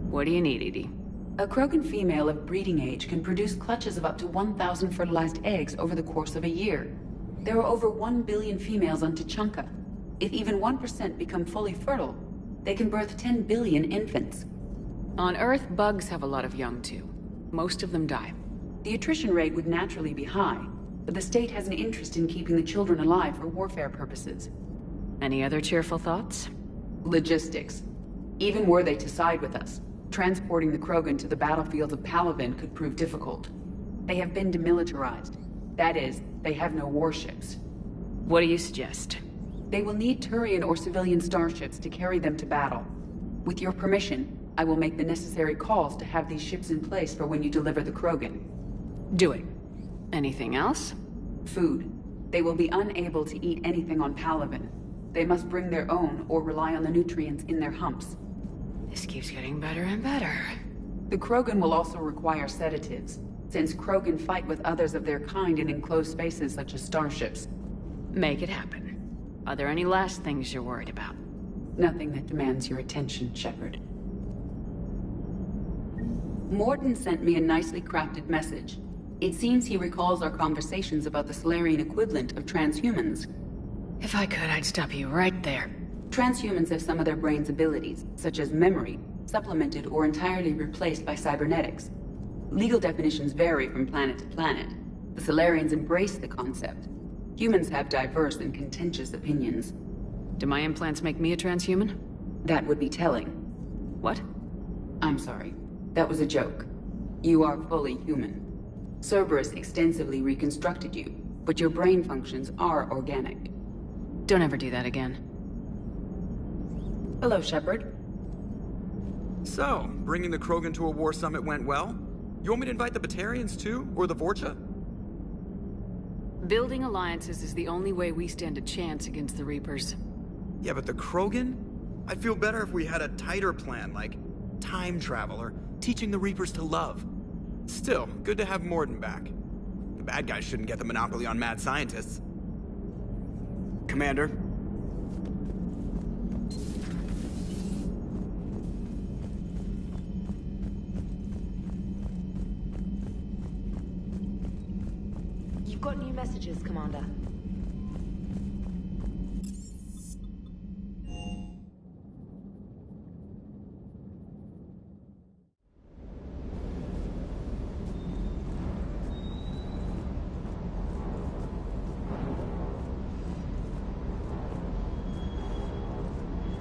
What do you need, Edie? A Krogan female of breeding age can produce clutches of up to 1,000 fertilized eggs over the course of a year. There are over 1 billion females on Tuchanka. If even 1% become fully fertile, they can birth 10 billion infants. On Earth, bugs have a lot of young, too. Most of them die. The attrition rate would naturally be high, but the state has an interest in keeping the children alive for warfare purposes. Any other cheerful thoughts? Logistics. Even were they to side with us, transporting the Krogan to the battlefields of Palaven could prove difficult. They have been demilitarized. That is, they have no warships. What do you suggest? They will need Turian or civilian starships to carry them to battle. With your permission, I will make the necessary calls to have these ships in place for when you deliver the Krogan. Do it. Anything else? Food. They will be unable to eat anything on Palaven. They must bring their own or rely on the nutrients in their humps. This keeps getting better and better. The Krogan will also require sedatives, since Krogan fight with others of their kind in enclosed spaces such as starships. Make it happen. Are there any last things you're worried about? Nothing that demands your attention, Shepard. Morton sent me a nicely crafted message. It seems he recalls our conversations about the Solarian equivalent of transhumans. If I could, I'd stop you right there. Transhumans have some of their brain's abilities, such as memory, supplemented or entirely replaced by cybernetics. Legal definitions vary from planet to planet. The Solarians embrace the concept. Humans have diverse and contentious opinions. Do my implants make me a transhuman? That would be telling. What? I'm sorry. That was a joke. You are fully human. Cerberus extensively reconstructed you, but your brain functions are organic. Don't ever do that again. Hello, Shepard. So, bringing the Krogan to a war summit went well? You want me to invite the Batarians too? Or the Vorcha? Building alliances is the only way we stand a chance against the Reapers. Yeah, but the Krogan? I'd feel better if we had a tighter plan, like time travel or teaching the Reapers to love. Still, good to have Morden back. The bad guys shouldn't get the monopoly on mad scientists. Commander. You've got new messages, Commander.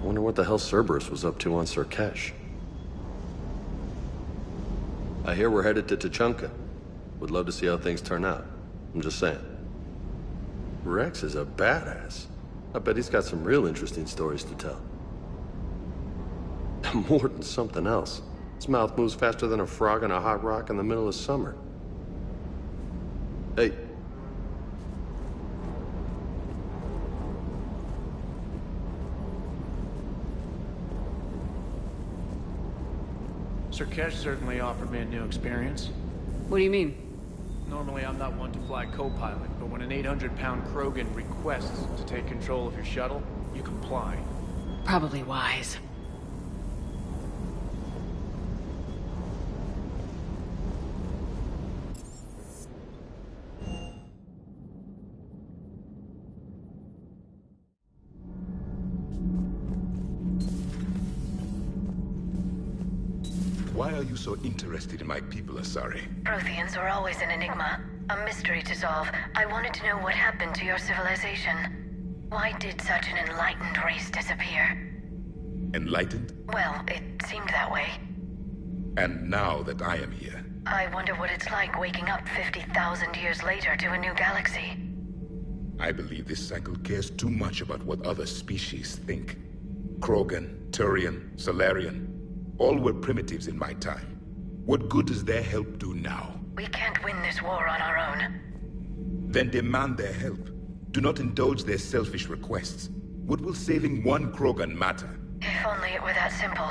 Wonder what the hell Cerberus was up to on Saarkesh. I hear we're headed to Tuchanka. Would love to see how things turn out. I'm just saying. Rex is a badass. I bet he's got some real interesting stories to tell. More than something else. His mouth moves faster than a frog on a hot rock in the middle of summer. Hey. Saarkesh certainly offered me a new experience. What do you mean? Normally I'm not one to fly co-pilot, but when an 800-pound Krogan requests to take control of your shuttle, you comply. Probably wise. Why are you so interested in my people, Asari? Protheans are always an enigma, a mystery to solve. I wanted to know what happened to your civilization. Why did such an enlightened race disappear? Enlightened? Well, it seemed that way. And now that I am here... I wonder what it's like waking up 50,000 years later to a new galaxy. I believe this cycle cares too much about what other species think. Krogan, Turian, Solarian... all were primitives in my time. What good does their help do now? We can't win this war on our own. Then demand their help. Do not indulge their selfish requests. What will saving one Krogan matter? If only it were that simple.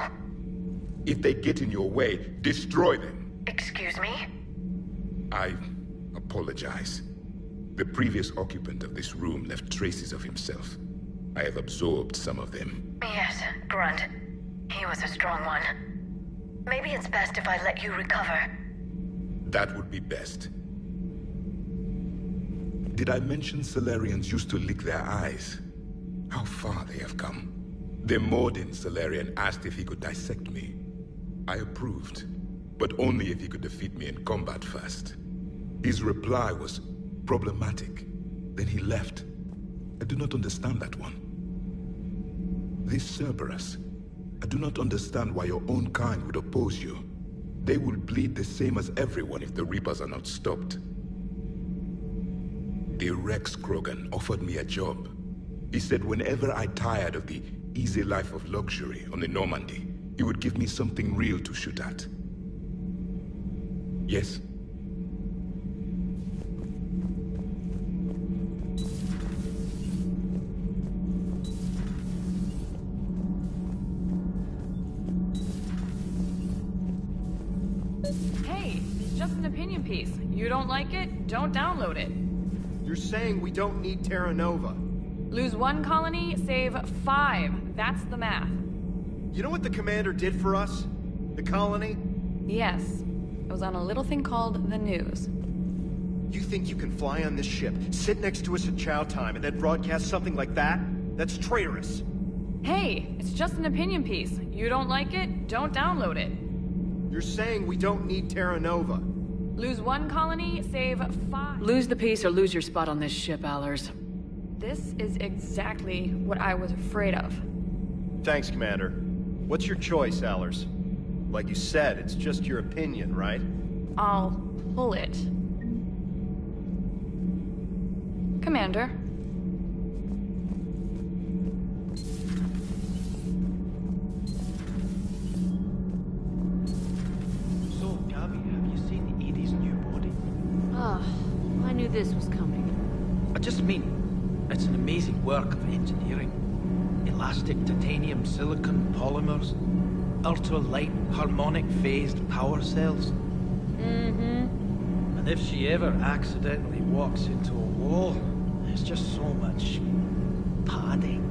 If they get in your way, destroy them. Excuse me? I apologize. The previous occupant of this room left traces of himself. I have absorbed some of them. Yes, Grunt. He was a strong one. Maybe it's best if I let you recover. That would be best. Did I mention Solarians used to lick their eyes? How far they have come. The Morden Solarian asked if he could dissect me. I approved, but only if he could defeat me in combat first. His reply was problematic. Then he left. I do not understand that one. This Cerberus, I do not understand why your own kind would oppose you. They will bleed the same as everyone if the Reapers are not stopped. The Rex Krogan offered me a job. He said whenever I tired of the easy life of luxury on the Normandy, he would give me something real to shoot at. Yes? Hey, it's just an opinion piece. You don't like it? Don't download it. You're saying we don't need Terra Nova. Lose 1 colony, save 5. That's the math. You know what the commander did for us? The colony? Yes. It was on a little thing called the news. You think you can fly on this ship, sit next to us at chow time, and then broadcast something like that? That's traitorous. Hey, it's just an opinion piece. You don't like it? Don't download it. You're saying we don't need Terra Nova. Lose 1 colony, save 5. Lose the piece or lose your spot on this ship, Allers. This is exactly what I was afraid of. Thanks, Commander. What's your choice, Allers? Like you said, it's just your opinion, right? I'll pull it. Commander. So, Gabby, have you seen Edie's new body? Ah, I knew this was coming. I just mean, it's an amazing work of engineering. Elastic titanium silicon polymers, ultra-light harmonic phased power cells. Mm-hmm. And if she ever accidentally walks into a wall, there's just so much padding.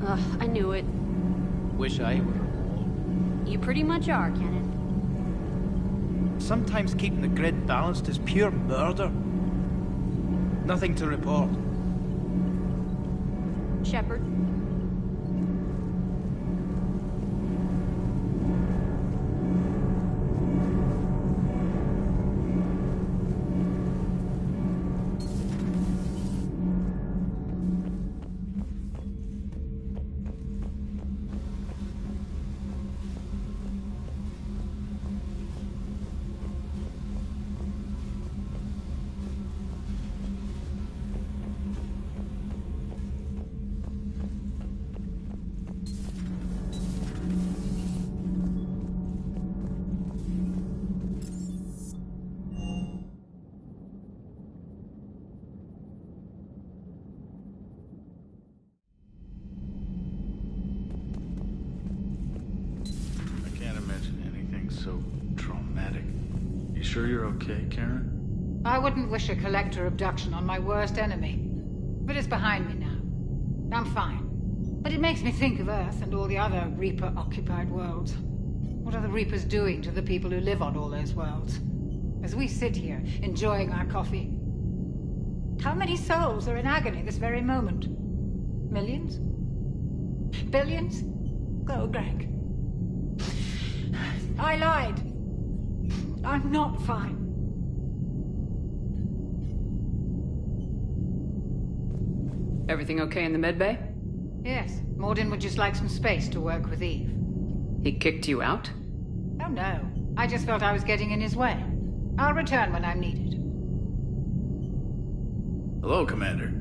Ugh, I knew it. Wish I were a wall. You pretty much are, Kenneth. Sometimes keeping the grid balanced is pure murder. Nothing to report. Shepard. So traumatic. You sure you're okay, Karen? I wouldn't wish a collector abduction on my worst enemy. But it's behind me now. I'm fine. But it makes me think of Earth and all the other Reaper-occupied worlds. What are the Reapers doing to the people who live on all those worlds? As we sit here, enjoying our coffee. How many souls are in agony this very moment? Millions? Billions? Go, Greg. I lied. I'm not fine. Everything okay in the medbay? Yes. Morden would just like some space to work with Eve. He kicked you out? Oh, no. I just felt I was getting in his way. I'll return when I'm needed. Hello, Commander.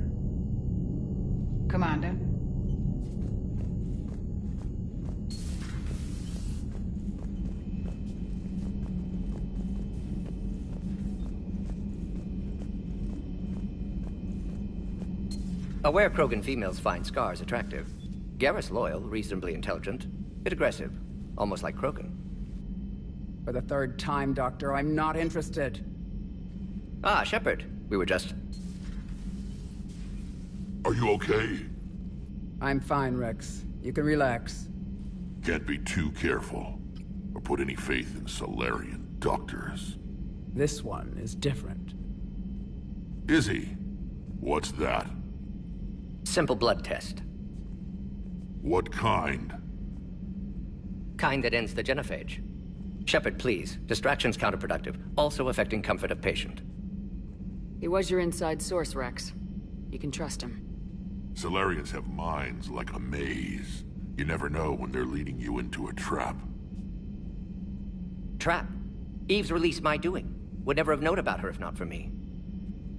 Commander. Aware Krogan females find scars attractive. Garrus loyal, reasonably intelligent, bit aggressive, almost like Krogan. For the 3rd time, Doctor, I'm not interested. Ah, Shepard. We were just... Are you okay? I'm fine, Rex. You can relax. Can't be too careful, or put any faith in Solarian doctors. This one is different. Is he? What's that? Simple blood test. What kind? Kind that ends the genophage. Shepard, please. Distraction's counterproductive, also affecting comfort of patient. He was your inside source, Rex. You can trust him. Solarians have minds like a maze. You never know when they're leading you into a trap. Trap? Eve's release my doing. Would never have known about her if not for me.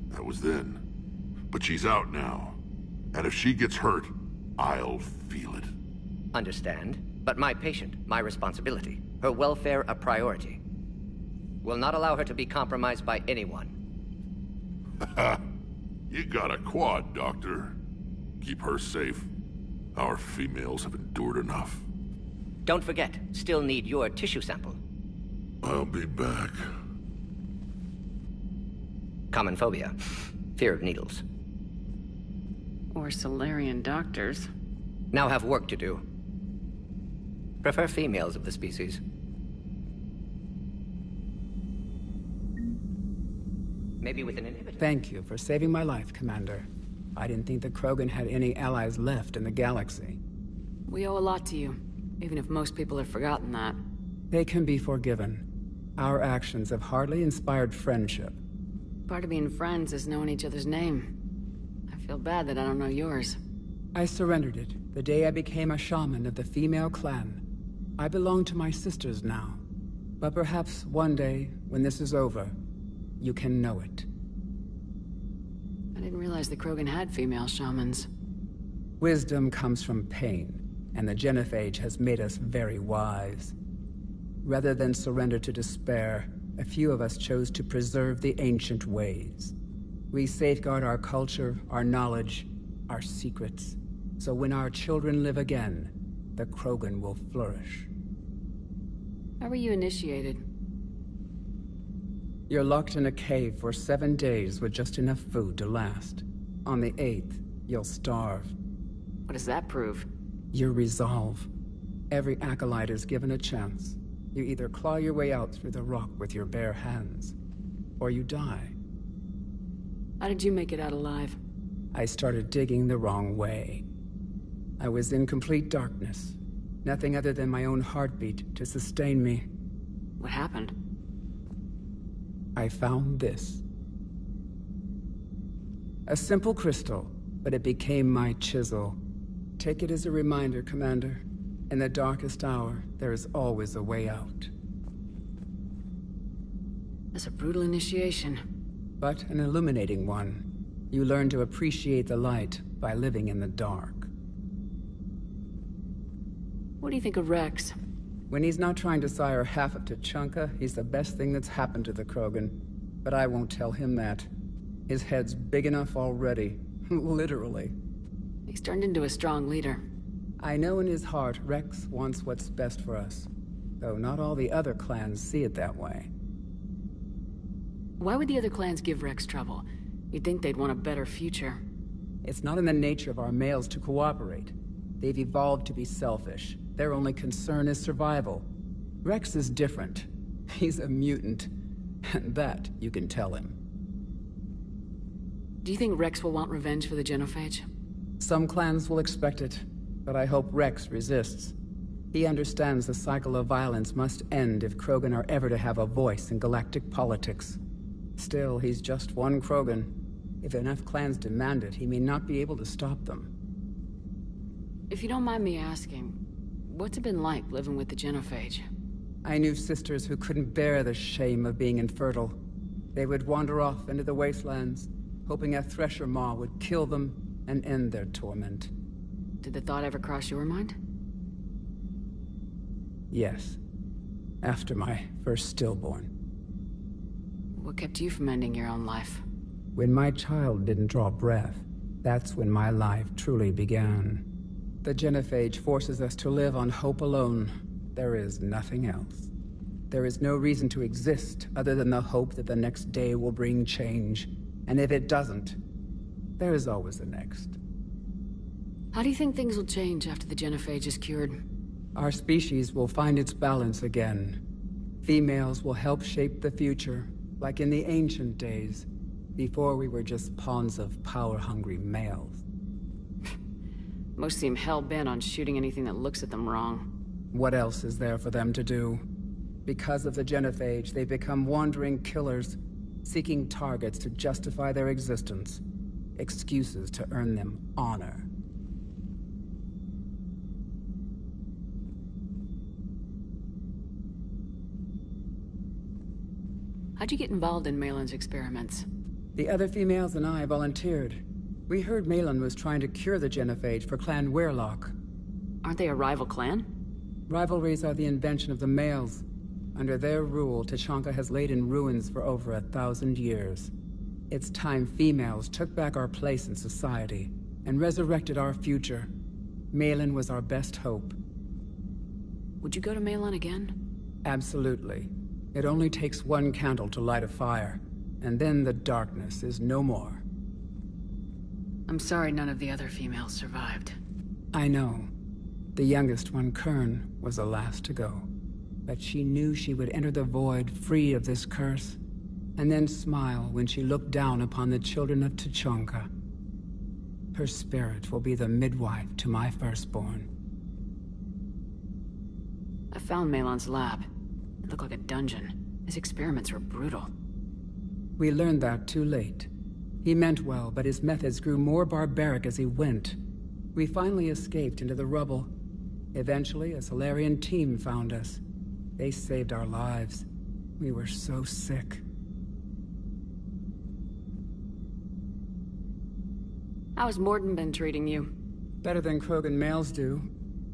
That was then. But she's out now. And if she gets hurt, I'll feel it. Understand. But my patient, my responsibility. Her welfare a priority. Will not allow her to be compromised by anyone. You got a quad, Doctor. Keep her safe. Our females have endured enough. Don't forget, still need your tissue sample. I'll be back. Common phobia. Fear of needles. Or Solarian doctors. Now have work to do. Prefer females of the species. Maybe with an inhibitor. Thank you for saving my life, Commander. I didn't think the Krogan had any allies left in the galaxy. We owe a lot to you, even if most people have forgotten that. They can be forgiven. Our actions have hardly inspired friendship. Part of being friends is knowing each other's name. I feel bad that I don't know yours. I surrendered it the day I became a shaman of the female clan. I belong to my sisters now. But perhaps one day, when this is over, you can know it. I didn't realize the Krogan had female shamans. Wisdom comes from pain, and the Genophage has made us very wise. Rather than surrender to despair, a few of us chose to preserve the ancient ways. We safeguard our culture, our knowledge, our secrets, so when our children live again, the Krogan will flourish. How were you initiated? You're locked in a cave for 7 days with just enough food to last. On the 8th, you'll starve. What does that prove? Your resolve. Every acolyte is given a chance. You either claw your way out through the rock with your bare hands, or you die. How did you make it out alive? I started digging the wrong way. I was in complete darkness. Nothing other than my own heartbeat to sustain me. What happened? I found this. A simple crystal, but it became my chisel. Take it as a reminder, Commander. In the darkest hour, there is always a way out. That's a brutal initiation. But an illuminating one. You learn to appreciate the light by living in the dark. What do you think of Rex? When he's not trying to sire half of Tuchanka, he's the best thing that's happened to the Krogan. But I won't tell him that. His head's big enough already. Literally. He's turned into a strong leader. I know in his heart Rex wants what's best for us. Though not all the other clans see it that way. Why would the other clans give Rex trouble? You'd think they'd want a better future. It's not in the nature of our males to cooperate. They've evolved to be selfish. Their only concern is survival. Rex is different. He's a mutant. And that you can tell him. Do you think Rex will want revenge for the Genophage? Some clans will expect it, but I hope Rex resists. He understands the cycle of violence must end if Krogan are ever to have a voice in galactic politics. Still, he's just one Krogan. If enough clans demand it, he may not be able to stop them. If you don't mind me asking, what's it been like living with the Genophage? I knew sisters who couldn't bear the shame of being infertile. They would wander off into the wastelands, hoping a thresher maw would kill them and end their torment. Did the thought ever cross your mind? Yes. After my first stillborn. What kept you from ending your own life? When my child didn't draw breath, that's when my life truly began. The Genophage forces us to live on hope alone. There is nothing else. There is no reason to exist other than the hope that the next day will bring change. And if it doesn't, there is always the next. How do you think things will change after the Genophage is cured? Our species will find its balance again. Females will help shape the future, like in the ancient days, before we were just pawns of power-hungry males. Most seem hell-bent on shooting anything that looks at them wrong. What else is there for them to do? Because of the Genophage, they become wandering killers, seeking targets to justify their existence. Excuses to earn them honor. How'd you get involved in Malin's experiments? The other females and I volunteered. We heard Malin was trying to cure the Genophage for Clan Weirlock. Aren't they a rival clan? Rivalries are the invention of the males. Under their rule, Tuchanka has laid in ruins for over 1,000 years. It's time females took back our place in society and resurrected our future. Malin was our best hope. Would you go to Malin again? Absolutely. It only takes one candle to light a fire, and then the darkness is no more. I'm sorry none of the other females survived. I know. The youngest one, Kern, was the last to go. But she knew she would enter the void free of this curse, and then smile when she looked down upon the children of Tuchanka. Her spirit will be the midwife to my firstborn. I found Malon's lab. It looked like a dungeon. His experiments were brutal. We learned that too late. He meant well, but his methods grew more barbaric as he went. We finally escaped into the rubble. Eventually, a Solarian team found us. They saved our lives. We were so sick. How's Morden been treating you? Better than Krogan males do.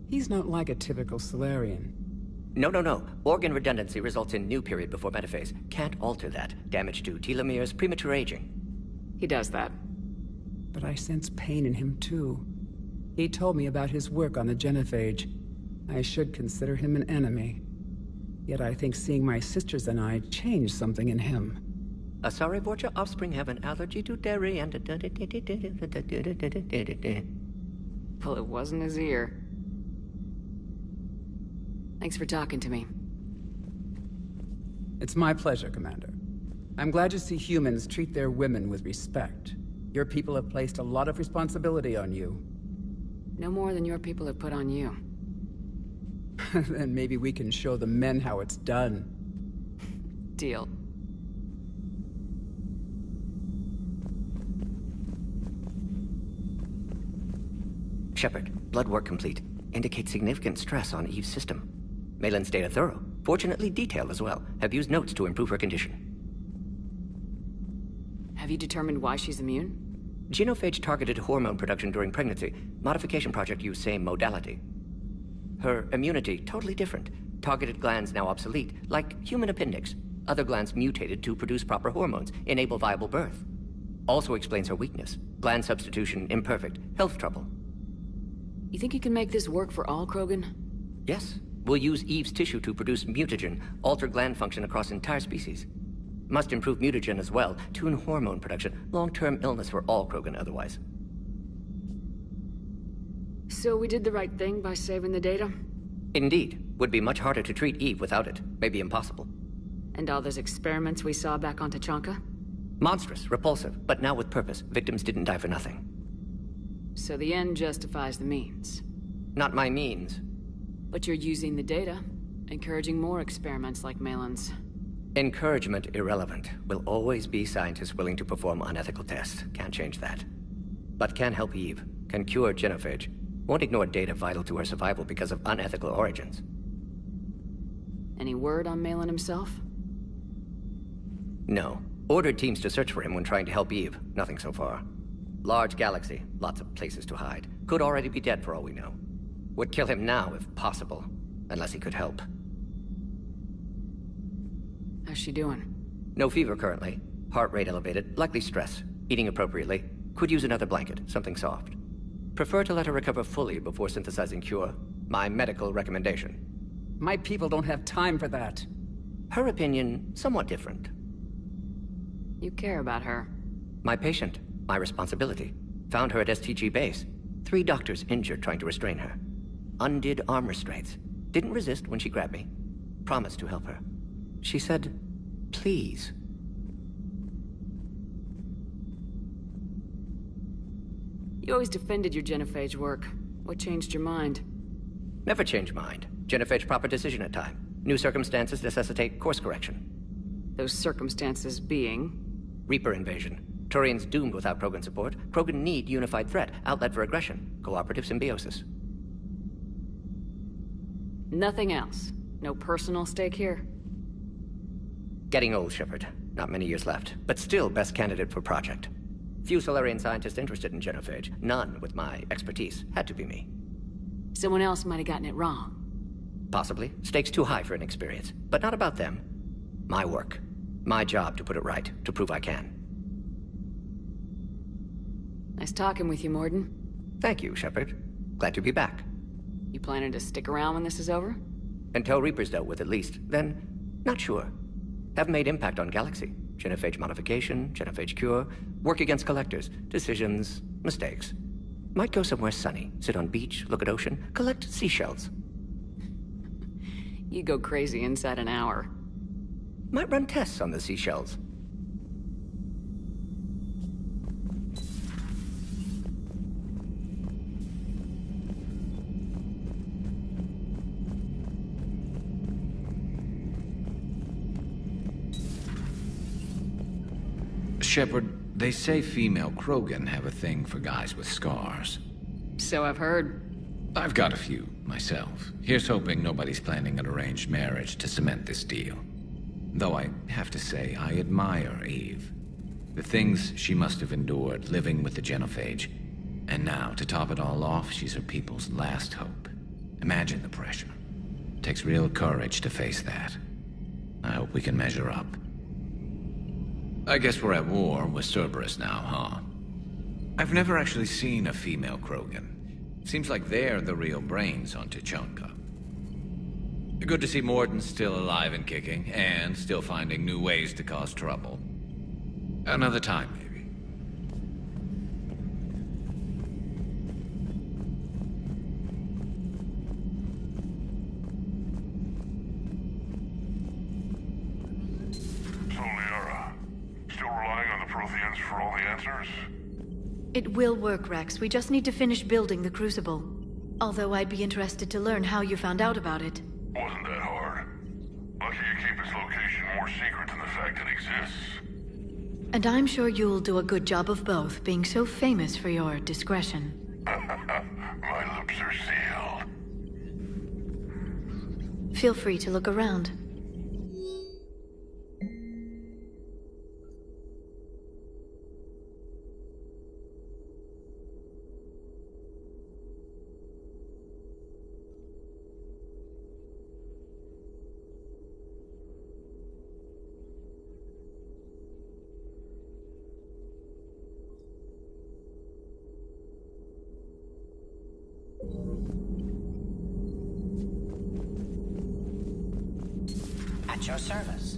He's not like a typical Solarian. No. Organ redundancy results in new period before metaphase. Can't alter that. Damage to telomeres, premature aging. He does that. But I sense pain in him too. He told me about his work on the genophage. I should consider him an enemy. Yet I think seeing my sisters and I changed something in him. Asari Vorcha offspring have an allergy to dairy and... Well, it wasn't his ear. Thanks for talking to me. It's my pleasure, Commander. I'm glad to see humans treat their women with respect. Your people have placed a lot of responsibility on you. No more than your people have put on you. Then maybe we can show the men how it's done. Deal. Shepard, blood work complete. Indicates significant stress on Eve's system. Malin's data thorough. Fortunately detailed as well. Have used notes to improve her condition. Have you determined why she's immune? Genophage targeted hormone production during pregnancy. Modification project used same modality. Her immunity, totally different. Targeted glands now obsolete, like human appendix. Other glands mutated to produce proper hormones, enable viable birth. Also explains her weakness. Gland substitution imperfect. Health trouble. You think you can make this work for all Krogan? Yes. We'll use Eve's tissue to produce mutagen, alter gland function across entire species. Must improve mutagen as well, tune hormone production, long-term illness for all Krogan otherwise. So we did the right thing by saving the data? Indeed. Would be much harder to treat Eve without it. Maybe impossible. And all those experiments we saw back on Tuchanka? Monstrous, repulsive, but now with purpose. Victims didn't die for nothing. So the end justifies the means. Not my means. But you're using the data, encouraging more experiments like Malin's. Encouragement irrelevant. Will always be scientists willing to perform unethical tests. Can't change that. But can help Eve. Can cure genophage. Won't ignore data vital to her survival because of unethical origins. Any word on Malin himself? No. Ordered teams to search for him when trying to help Eve. Nothing so far. Large galaxy. Lots of places to hide. Could already be dead for all we know. Would kill him now if possible. Unless he could help. How's she doing? No fever currently. Heart rate elevated. Likely stress. Eating appropriately. Could use another blanket. Something soft. Prefer to let her recover fully before synthesizing cure. My medical recommendation. My people don't have time for that. Her opinion, somewhat different. You care about her. My patient. My responsibility. Found her at STG base. 3 doctors injured trying to restrain her. Undid arm restraints. Didn't resist when she grabbed me. Promised to help her. She said, please. You always defended your genophage work. What changed your mind? Never change mind. Genophage proper decision at time. New circumstances necessitate course correction. Those circumstances being? Reaper invasion. Turians doomed without Krogan support. Krogan need unified threat, outlet for aggression. Cooperative symbiosis. Nothing else? No personal stake here? Getting old, Shepard. Not many years left, but still best candidate for project. Few Solarian scientists interested in genophage. None with my expertise. Had to be me. Someone else might have gotten it wrong. Possibly. Stakes too high for inexperience. But not about them. My work. My job to put it right. To prove I can. Nice talking with you, Morden. Thank you, Shepard. Glad to be back. You planning to stick around when this is over? Until Reaper's dealt with, at least. Then, not sure. have made impact on Galaxy. Genophage modification, genophage cure, work against collectors, decisions, mistakes. Might go somewhere sunny, sit on beach, look at ocean, collect seashells. You go crazy inside an hour. Might run tests on the seashells. Shepard, they say female Krogan have a thing for guys with scars. So I've heard. I've got a few, myself. Here's hoping nobody's planning an arranged marriage to cement this deal. Though I have to say, I admire Eve. The things she must have endured living with the genophage. And now, to top it all off, she's her people's last hope. Imagine the pressure. It takes real courage to face that. I hope we can measure up. I guess we're at war with Cerberus now, huh? I've never actually seen a female Krogan. Seems like they're the real brains on Tuchanka. Good to see Morden's still alive and kicking, and still finding new ways to cause trouble. Another time, maybe. So, Liara, still relying on the Protheans for all the answers? It will work, Rex. We just need to finish building the Crucible. Although I'd be interested to learn how you found out about it. Wasn't that hard. Lucky you keep its location more secret than the fact it exists. And I'm sure you'll do a good job of both, being so famous for your discretion. My lips are sealed. Feel free to look around. At your service.